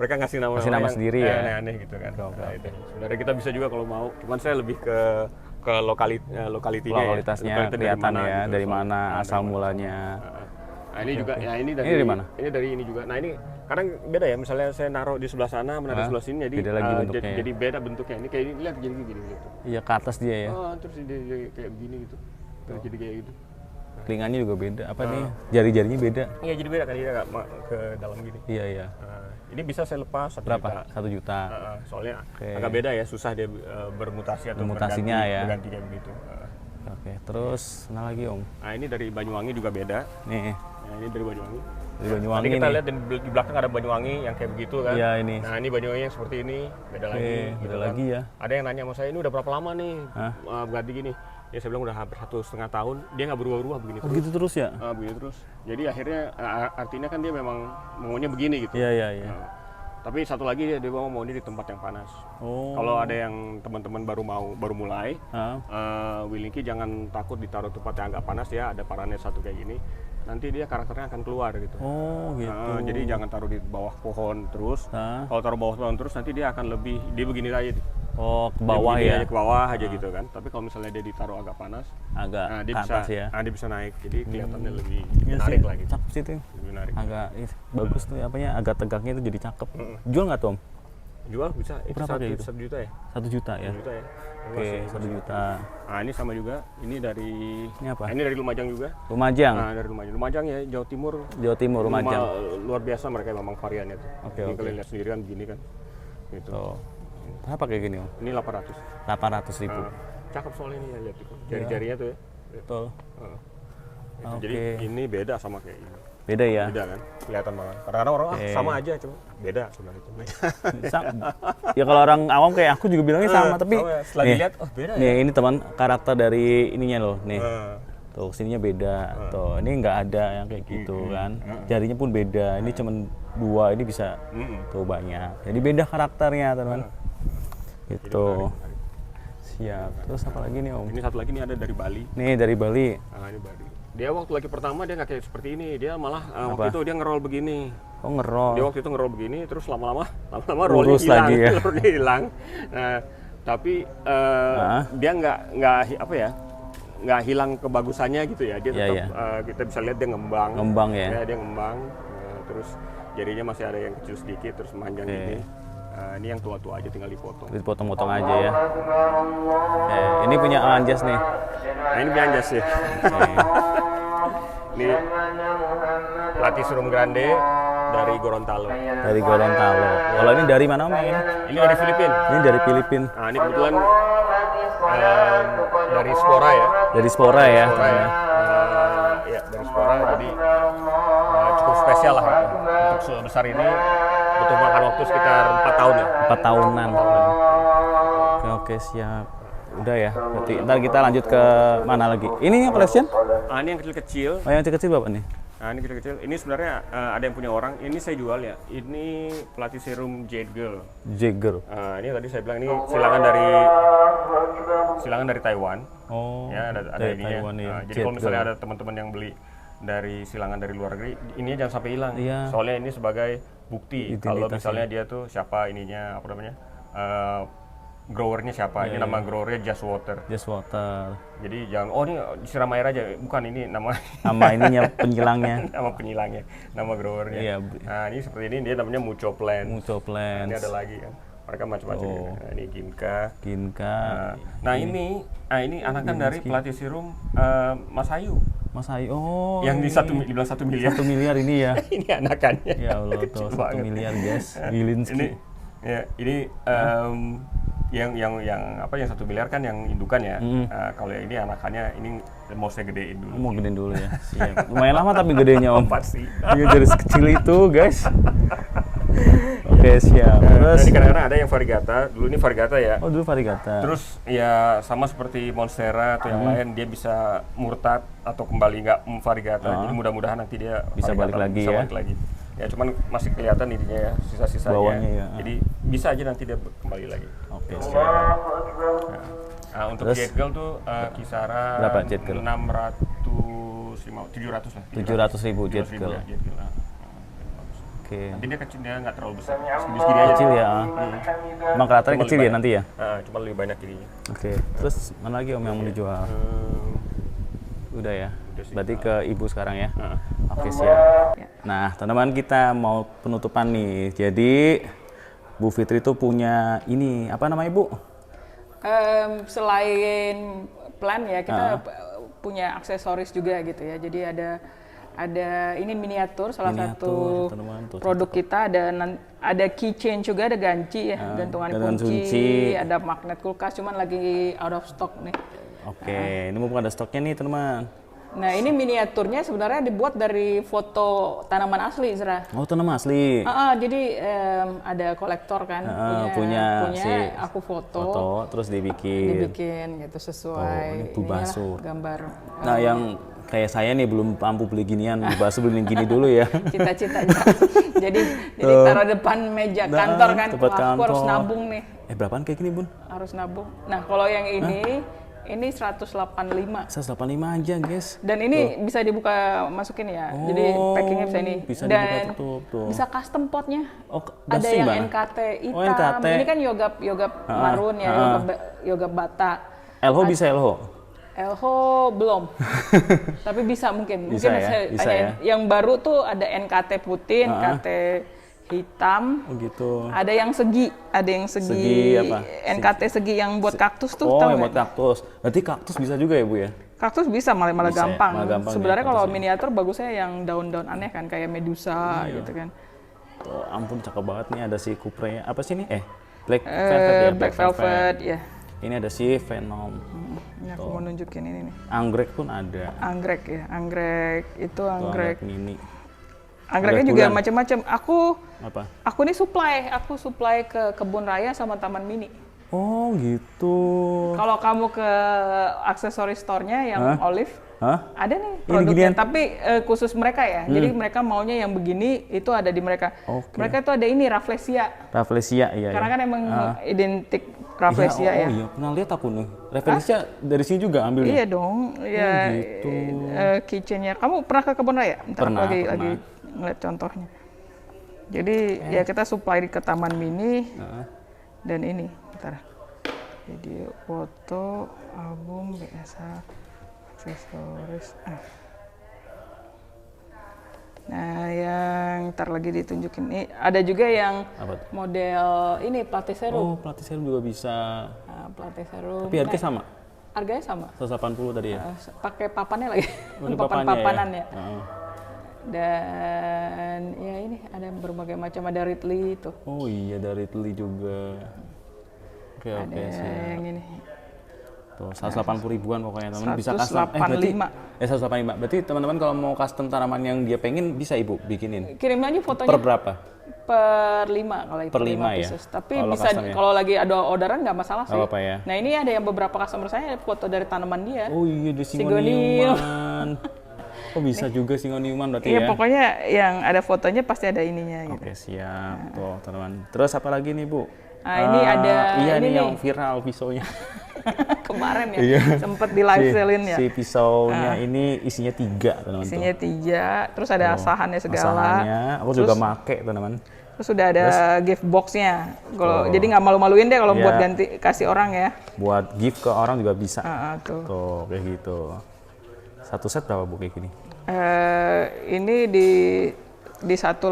mereka ngasih nama yang sendiri ya. aneh-aneh gitu kan. Nah, itu. Sebenarnya kita bisa juga kalau mau, cuman saya lebih ke lokalitinya Lokalitasnya ya. kelihatan ya, gitu, dari mana asal mulanya. Nah, ini juga ya ini dari mana? Ini dari ini juga. Nah, ini kadang beda ya, misalnya saya naruh di sebelah sana, menaruh di sebelah sini, jadi beda lagi bentuknya ya? jadi beda bentuknya. Ini kayak ini, lihat jadi gini gitu. Iya, ke atas dia ya. Terus dia kayak begini gitu. Terus jadi kayak gitu. Telinganya juga beda. Apa nih? Jari-jarinya beda. Iya, jadi beda kan, dia nggak ke dalam gini. Iya, iya. Ini bisa saya lepas 1 Berapa? juta. 1 juta. Soalnya Oke. agak beda ya, susah dia bermutasi atau Mutasinya ya. berganti kayak begitu. Oke, terus mana lagi Om? Nah, ini dari Banyuwangi juga beda. Nih, Nah, ini dari Banyuwangi. dari Banyuwangi Tadi kita nih. lihat di belakang ada Banyuwangi yang kayak begitu kan. Iya, ini. Nah, ini Banyuwangi yang seperti ini, beda Oke, lagi. beda gitu lagi kan. ya. Ada yang nanya sama saya, ini udah berapa lama nih ganti gini? Ya saya bilang udah hampir 1,5 tahun, dia nggak berubah-ubah begini Oh, terus. gitu terus ya? Begitu terus. Jadi akhirnya artinya kan dia memang maunya begini gitu. Iya, iya, iya. Tapi satu lagi dia mau di tempat yang panas. Oh. Kalau ada yang teman-teman baru mulai, Ah. Willingky jangan takut ditaruh tempat yang agak panas ya, ada paranet satu kayak gini. Nanti dia karakternya akan keluar gitu. Oh, gitu. Jadi jangan taruh di bawah pohon terus. Ah. Kalau taruh bawah pohon terus nanti dia akan dia begini aja. Oh, ke Dia bawah begini ya. aja, ke bawah aja gitu kan. Tapi kalau misalnya dia ditaruh agak panas, Agak dia ke bisa atas ya. dia bisa naik. Jadi kelihatannya lebih Iya menarik sih, lagi. cakep sih itu. Lebih menarik. Agak bagus tuh apanya, agak tegaknya itu jadi cakep. Jual nggak tuh Om? Jual bisa. Berapa kayak gitu? 1 juta ya? 1 juta ya? 1 juta ya. Oke, 1 juta. Nah, ini sama juga. Ini dari Ini apa? Ini dari Lumajang juga. Lumajang, Nah, dari Lumajang. Lumajang ya, Jawa Timur. Jawa Timur, Lumajang. Luar biasa mereka memang variannya tuh. Oke, Ini oke. kalian lihat sendiri kan begini kan. Gitu. Tuh. Berapa kayak gini Om? Ini 800. 800.000. Cakep soalnya ini ya, lihat itu. Jari-jarinya tuh ya. Betul. Itu. Jadi Oke. ini beda sama kayak ini. Beda ya? Beda kan? Kelihatan banget. Kadang-kadang orang Oke. sama aja cuma beda sebenarnya itu. Ya kalau orang awam kayak aku juga bilangnya sama, tapi sama ya. Setelah nih, dilihat, oh beda ya. nih ini teman karakter dari ininya loh, nih. Eh, Tuh sininya beda. Tuh, ini nggak ada yang kayak gitu kan. Jarinya pun beda. Ini cuman 2, ini bisa tuh banyak. Jadi beda karakternya, teman. Gitu. Siap. Terus apa lagi nih Om? Ini satu lagi nih ada dari Bali. Nih dari Bali. Nah, ini Bali. Dia waktu lagi pertama dia nggak kayak seperti ini. Dia malah waktu itu dia ngerol begini. Oh, ngerol. Dia waktu itu ngerol begini, terus lama-lama Lurus rollnya hilang. lagi ya? Rollnya hilang. Nah, tapi dia nggak hilang kebagusannya gitu ya. Dia Iya, tetap iya. kita bisa lihat dia ngembang. Ngembang ya? Dia ngembang. Terus jarinya masih ada yang kecil sedikit, terus panjang Oke. gini. Ini yang tua-tua aja tinggal dipotong. Dipotong-potong aja ya. Ini punya Anjas nih. Nah, ini Bianjas ya. Nih. Ini pelatih Serum Grande. dari Gorontalo. Dari Gorontalo. Kalau ini dari mana Om yang ini? Ini dari Filipina. Ini dari Filipina. Nah, ini kebetulan dari Spora ya. Dari Spora ya. Spora ya. Ya, dari Spora, jadi cukup spesial lah. Untuk sebesar ini butuh makan waktu sekitar 4 tahun ya. 4 tahunan. Oke, siap. Udah ya. Berarti ntar kita lanjut ke mana lagi? Ini yang collection? Ini yang kecil-kecil. Oh, yang kecil-kecil Bapak nih? Nah, ini kecil-kecil. Ini sebenarnya ada yang punya orang. Ini saya jual ya. Ini Platyserum Jade Girl. Jade Girl. Ini tadi saya bilang ini silangan dari Taiwan. Oh. Ya, ada ini ya. Jadi kalau misalnya ada teman-teman yang beli dari silangan dari luar negeri, ini jangan sampai hilang. Iya. Soalnya ini sebagai bukti kalau misalnya ya. dia tuh siapa ininya, apa namanya? Growernya siapa? Ini nama growernya Just Water. Just Water. Jadi jangan, oh ini disiram air aja. Bukan, ini nama ininya penyilangnya. nama penyilangnya, nama growernya. Iya. Nah, ini seperti ini, dia namanya Mucho Plants. Mucho Plants. Ini ada lagi kan. Mereka macam-macam. Nah, ini Ginka. Nah, ini anakan dari Platyserum Mas Ayu. Mas Ayu. Oh. Yang dibilang 1 miliar. 1 miliar ini ya. Ini anakannya. Ya Allah, tuh 1 miliar guys. Wilinski. Ini yang 1 miliar kan yang indukan ya. Kalau yang ini anakannya, ini mau saya gedein dulu. Mau gedein dulu ya. Siap. Lumayan lama tapi gedenya Om. Pasti. Iya, dari sekecil itu guys. Oke, siap. Terus ini kadang-kadang ada yang variegata. Dulu ini variegata ya. Oh, dulu variegata. Terus ya sama seperti Monstera atau yang lain, dia bisa murtad atau kembali nggak variegata. Jadi mudah-mudahan nanti dia bisa balik lagi ya. Balik lagi. Ya cuman masih kelihatan ininya ya, sisa-sisanya. Bawahnya ya. Jadi bisa aja nanti dia kembali lagi. Oke, siap. Nah, untuk Jade Girl tuh kisaran berapa Jade Girl? 700 lah. 700.000 Jade Girl. Ya, Jade Girl. Oke. Nanti dia kecil, dia nggak terlalu besar. Segini-segini aja. Kecil ya. Emang kelihatannya Cuma kecil lebih ya nanti ya? Cuma lebih banyak ininya. Oke. Terus mana lagi Om yang mau dijual? Udah ya. Berarti ke Ibu sekarang ya. Oke, siap. Nah, teman-teman, kita mau penutupan nih. Jadi Bu Fitri tuh punya ini, apa namanya Bu? Selain plan ya, kita punya aksesoris juga gitu ya. Jadi ada ini miniatur, salah satu produk kita. Ada keychain juga, ada ganci ya, gantungan kunci, ada magnet kulkas, cuman lagi out of stock nih. Oke, ini mumpung ada stoknya nih teman. Nah, ini miniaturnya sebenarnya dibuat dari foto tanaman asli, Zra. Oh, tanaman asli. Jadi ada kolektor kan, punya aku foto, terus dibikin gitu sesuai Bubasur. Gambar. Nah, yang kayak saya nih belum mampu beli ginian, Bubasur beli gini dulu ya. Cita-citanya. jadi taruh depan meja kantor kan, aku harus nabung nih. Berapaan kayak gini Bun? Harus nabung. Nah, kalau yang ini 185. 185 aja guys. Dan ini bisa dibuka masukin ya. Jadi packingnya bisa ini. Bisa dibuka tutup tuh. Bisa custom potnya. Ada yang NKT hitam. Oh, NKT. Ini kan yogurt marun ya, yogurt bata. Elho bisa Elho? Elho belum. Tapi bisa mungkin. Bisa ya. Yang baru tuh ada NKT putih, NKT hitam. Oh gitu. Ada yang segi apa? NKT segi yang buat kaktus tuh. Oh, yang buat kaktus. Berarti kaktus bisa juga ya Bu ya? Kaktus bisa, malah gampang. Sebenarnya ya, kalau miniatur bagusnya yang daun-daun aneh kan, kayak medusa gitu kan. Oh, ampun, cakep banget nih, ada si kuprenya. Apa sih ini? Black Velvet ya? Black Velvet ya. Ini ada si Venom. Ini aku mau nunjukin ini nih. Anggrek pun ada. Anggrek ya, anggrek itu anggrek mini. Anggreknya juga macam-macam. Aku nih aku supply ke kebun raya sama taman mini. Oh gitu. Kalau kamu ke aksesoris store-nya yang Olive, ada nih produknya. Tapi khusus mereka ya. Jadi mereka maunya yang begini, itu ada di mereka. Okay. Mereka tuh ada ini Rafflesia. Rafflesia, iya. Karena kan emang identik Rafflesia ya. Oh iya, pernah lihat aku nih. Rafflesia dari sini juga ambilnya? Iya dong. Ya, gitu. Kitchen-nya. Kamu pernah ke kebun raya? Pernah. Lagi ngeliat contohnya. Jadi ya kita supply ke taman mini dan ini. Bentar. Jadi foto, album, biasa, aksesoris. Nah, yang ntar lagi ditunjukin ini ada juga yang model ini Platyserum. Oh, Platyserum juga bisa. Platyserum. Tapi harga sama? Harganya sama. 180 tadi ya? Pakai papannya lagi. Papan-papanan ya. Dan ya ini ada berbagai macam, ada Ridley itu. Oh iya, dari Ridley juga. Oke, Ada yang ini. Tuh, 180 ribuan pokoknya teman bisa custom. 185. 185. Berarti teman-teman kalau mau custom tanaman yang dia pengen bisa Ibu bikinin. Kirim aja fotonya. Per berapa? Per 5 kalau itu. Per 5 ya? pieces. Tapi Kalau bisa custom ya? kalau lagi ada orderan nggak masalah sih. Nggak apa-apa ya? Nah ini ada yang beberapa customer saya foto dari tanaman dia. Oh iya, di Sigonium. Sigoniuman. Oh bisa juga Sigoniuman berarti Iya ya? pokoknya yang ada fotonya pasti ada ininya. Gitu. Oke siap. Tuh teman-teman. Terus apa lagi nih Bu? Nah ini ada iya ini nih yang nih. viral pisaunya. Kemarin ya Iya. sempet di live sale-in ya. Si pisaunya ini isinya 3 teman-teman. Isinya 3, terus ada asahannya segala. Asahannya, aku juga make teman-teman. Terus sudah ada gift box-nya. Kalau jadi nggak malu-maluin deh kalau Iya. buat ganti kasih orang ya. Buat gift ke orang juga bisa. Tuh. Tuh kayak gitu. Satu set berapa Bu kayak gini? Ini di 185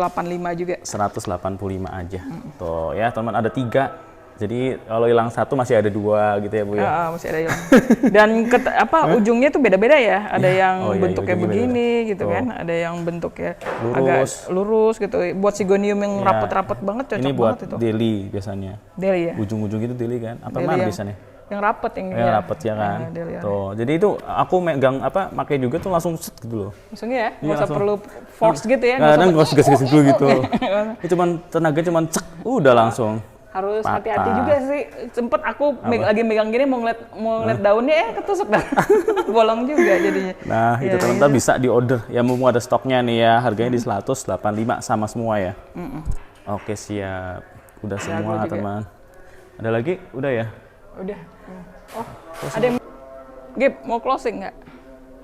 juga. 185 aja. Tuh ya teman-teman, ada 3. Jadi kalau hilang 1 masih ada 2 gitu ya Bu ya. Masih ada yang. Dan ujungnya tuh beda-beda ya. Ada yang Oh, iya, bentuknya ujungnya begini beda-beda. gitu Tuh. kan. Ada yang bentuknya Lurus. agak lurus gitu. Buat Sigonium yang Ya. rapet-rapet banget cocok Ini buat banget itu. daily biasanya. Daily ya. Ujung-ujung itu daily kan? Apa Daily mana yang- biasanya? Yang rapet yang Yang rapet ya kan. daily ya. Tuh. Jadi itu aku megang pakai juga tuh langsung set gitu loh. Maksudnya ya, nggak Iya, usah langsung. perlu force gitu ya. Kadang usah- nggak usah gas-gas dulu gitu. Ini cuman tenaga cuman cek, udah langsung. Harus Patah. hati-hati juga sih. Sempet aku lagi megang gini mau ngeliat daunnya ketusuk dah. Bolong juga jadinya. Nah, itu Ya, teman-teman bisa di order. Ya mumpung ada stoknya nih ya. Harganya di 185 sama semua ya. Oke, siap. Udah semua gua juga. teman. Ada lagi? Udah ya? Udah. Oh, ada yang Gip, mau closing nggak?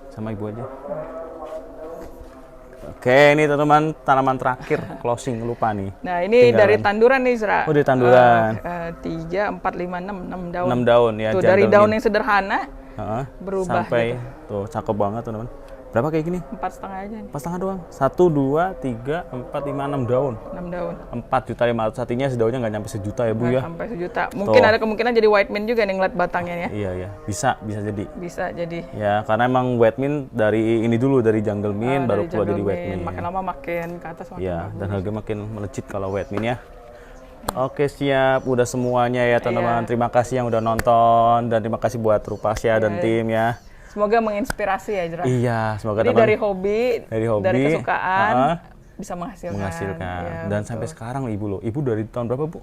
Sama ibu aja. Oke, ini teman-teman tanaman terakhir closing, lupa nih. Nah, ini Tinggalan. dari tanduran nih, Sra. Oh, dari tanduran. 3, 4, 5, 6 daun. 6 daun ya. Tuh, dari jadul daun gini. yang sederhana Heeh, berubah sampai tuh cakep banget teman-teman. Berapa kayak gini? 4,5 aja nih. 4,5 doang. 1, 2, 3, 4, 5, 6 daun. 6 daun. 4.500.000 artinya sedaunnya nggak nyampe sejuta ya Bu Nggak ya? sampai sejuta. Mungkin Tuh. ada kemungkinan jadi white mint juga nih ngeliat batangnya ya. Iya ya, bisa jadi. Bisa jadi. Ya karena emang white mint dari ini dulu dari jungle mint baru Dari keluar jadi jungle white mint. Makin lama makin ke atas makin Ya bagus. dan harga makin melejit kalau white mint ya. Oke siap, udah semuanya ya teman-teman. Iya. Terima kasih yang udah nonton dan terima kasih buat Rupasya dan tim ya. Semoga menginspirasi ya, Jera. Iya, semoga Jadi teman dari hobi, dari kesukaan, bisa menghasilkan. menghasilkan. Ya, Dan betul. sampai sekarang Ibu loh. Ibu dari tahun berapa Bu?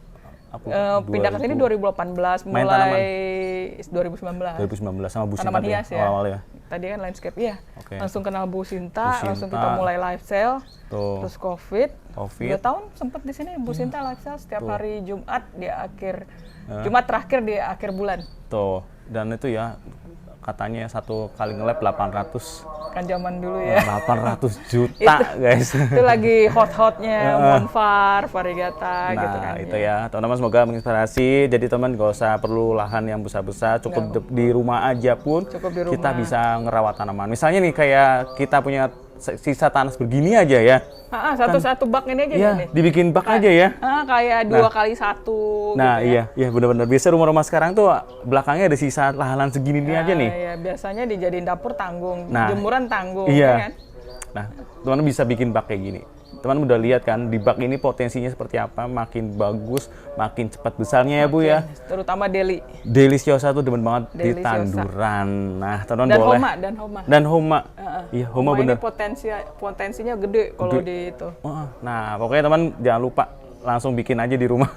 Aku Pindah ke sini 2018, Main tanaman? mulai 2019. 2019 sama Bu Sinta Tanaman ya, hias ya. awal-awal ya. Tadi kan landscape, iya. Oke. Langsung kenal Bu Sinta, Bu Sinta. langsung kita mulai live sale. Tuh. Terus COVID. Covid. 2 tahun sempat di sini Bu Sinta live sale setiap hari Jumat di akhir Jumat terakhir di akhir bulan. Tuh. Dan itu ya katanya satu kali nge-lab 800 Kan zaman dulu ya. 800 juta guys. Itu lagi hot-hotnya Monfar, Variegata gitu kan. Nah itu ya teman-teman, semoga menginspirasi. Jadi teman gak usah perlu lahan yang besar-besar, cukup di rumah aja pun Cukup di rumah. kita bisa ngerawat tanaman. Misalnya nih kayak kita punya sisa tanah begini aja ya. Satu bak ini aja Iya, nih. dibikin bak aja ya. Kayak 2 kali 1 Nah gitu ya. iya benar-benar. Biasa rumah-rumah sekarang tuh belakangnya ada sisa lahan segini ini aja nih. Iya, biasanya dijadiin dapur tanggung, Nah, jemuran tanggung, iya. ya kan? Nah, teman-teman bisa bikin bak kayak gini. Teman udah lihat kan di bak ini potensinya seperti apa, makin bagus, makin cepat besarnya ya Bu ya. Terutama Deli Deliciosa tuh demen banget di Deliciosa. tanduran. Nah, teman-teman dan boleh. Homa. Dan Homa. Iya, Homa Homa bener. ini potensinya gede kalau di itu. Nah, pokoknya teman jangan lupa langsung bikin aja di rumah.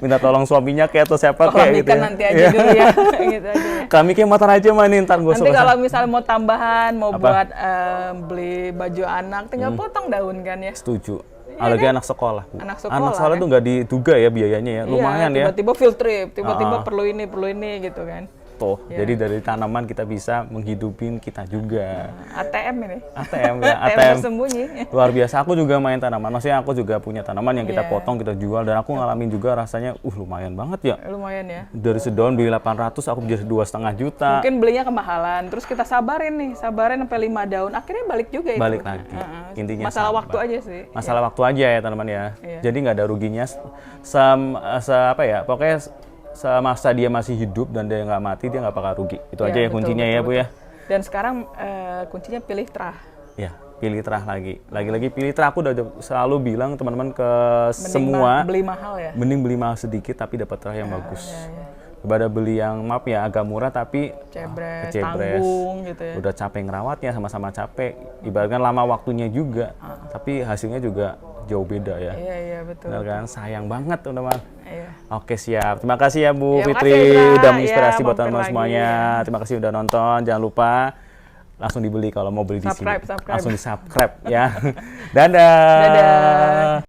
Minta tolong suaminya kayak atau siapa Kalau kayak gitu nikah ya. nanti aja Iya. dulu ya, gitu aja. Kami kayak motor aja mah nih, ntar gue Nanti kalau misalnya mau tambahan, mau Apa? buat beli baju anak, tinggal potong daun kan ya. setuju. Apalagi anak sekolah, Bu. Anak sekolah, sekolah tuh nggak diduga ya biayanya ya. Lumayan ya. Tiba-tiba field trip, tiba-tiba perlu ini gitu kan. Tuh, jadi dari tanaman kita bisa menghidupin kita juga. ATM ini. ATM ya, ATM ATM. tersembunyi. Luar biasa, aku juga main tanaman. Maksudnya aku juga punya tanaman yang kita Iya. potong, kita jual. Dan aku ngalamin juga rasanya, lumayan banget ya. Lumayan ya. Dari sedaun beli 800, aku jadi 2,5 juta. Mungkin belinya kemahalan, terus kita sabarin sampai 5 daun, akhirnya balik juga itu. Balik lagi. Intinya Masalah sabar. waktu aja sih. Masalah waktu aja ya teman-teman ya. Iya. Jadi nggak ada ruginya. Apa ya? Pokoknya semasa dia masih hidup dan dia nggak mati, dia nggak bakal rugi. Itu aja ya Betul, kuncinya betul, ya Bu betul. ya. Dan sekarang kuncinya pilih terah. Ya, pilih terah lagi. Lagi-lagi pilih terah, aku udah selalu bilang teman-teman ke semua, beli mahal ya. mending beli mahal sedikit tapi dapat terah yang bagus. Daripada beli yang maaf ya agak murah tapi Cebres, kecebres, tanggung gitu ya. udah capek ngerawatnya, sama-sama capek, ibaratkan lama waktunya juga, tapi hasilnya juga jauh beda ya. Iya betul. Benar kan, sayang banget teman-teman. Iya. Oke siap, terima kasih ya Bu Ya, Fitri makasih, Indra. udah menginspirasi Ya, buat teman-teman mampir semuanya. lagi. Terima kasih udah nonton, jangan lupa langsung dibeli kalau mau beli di sini. Subscribe. Langsung di subscribe ya. Dadah. Dadah.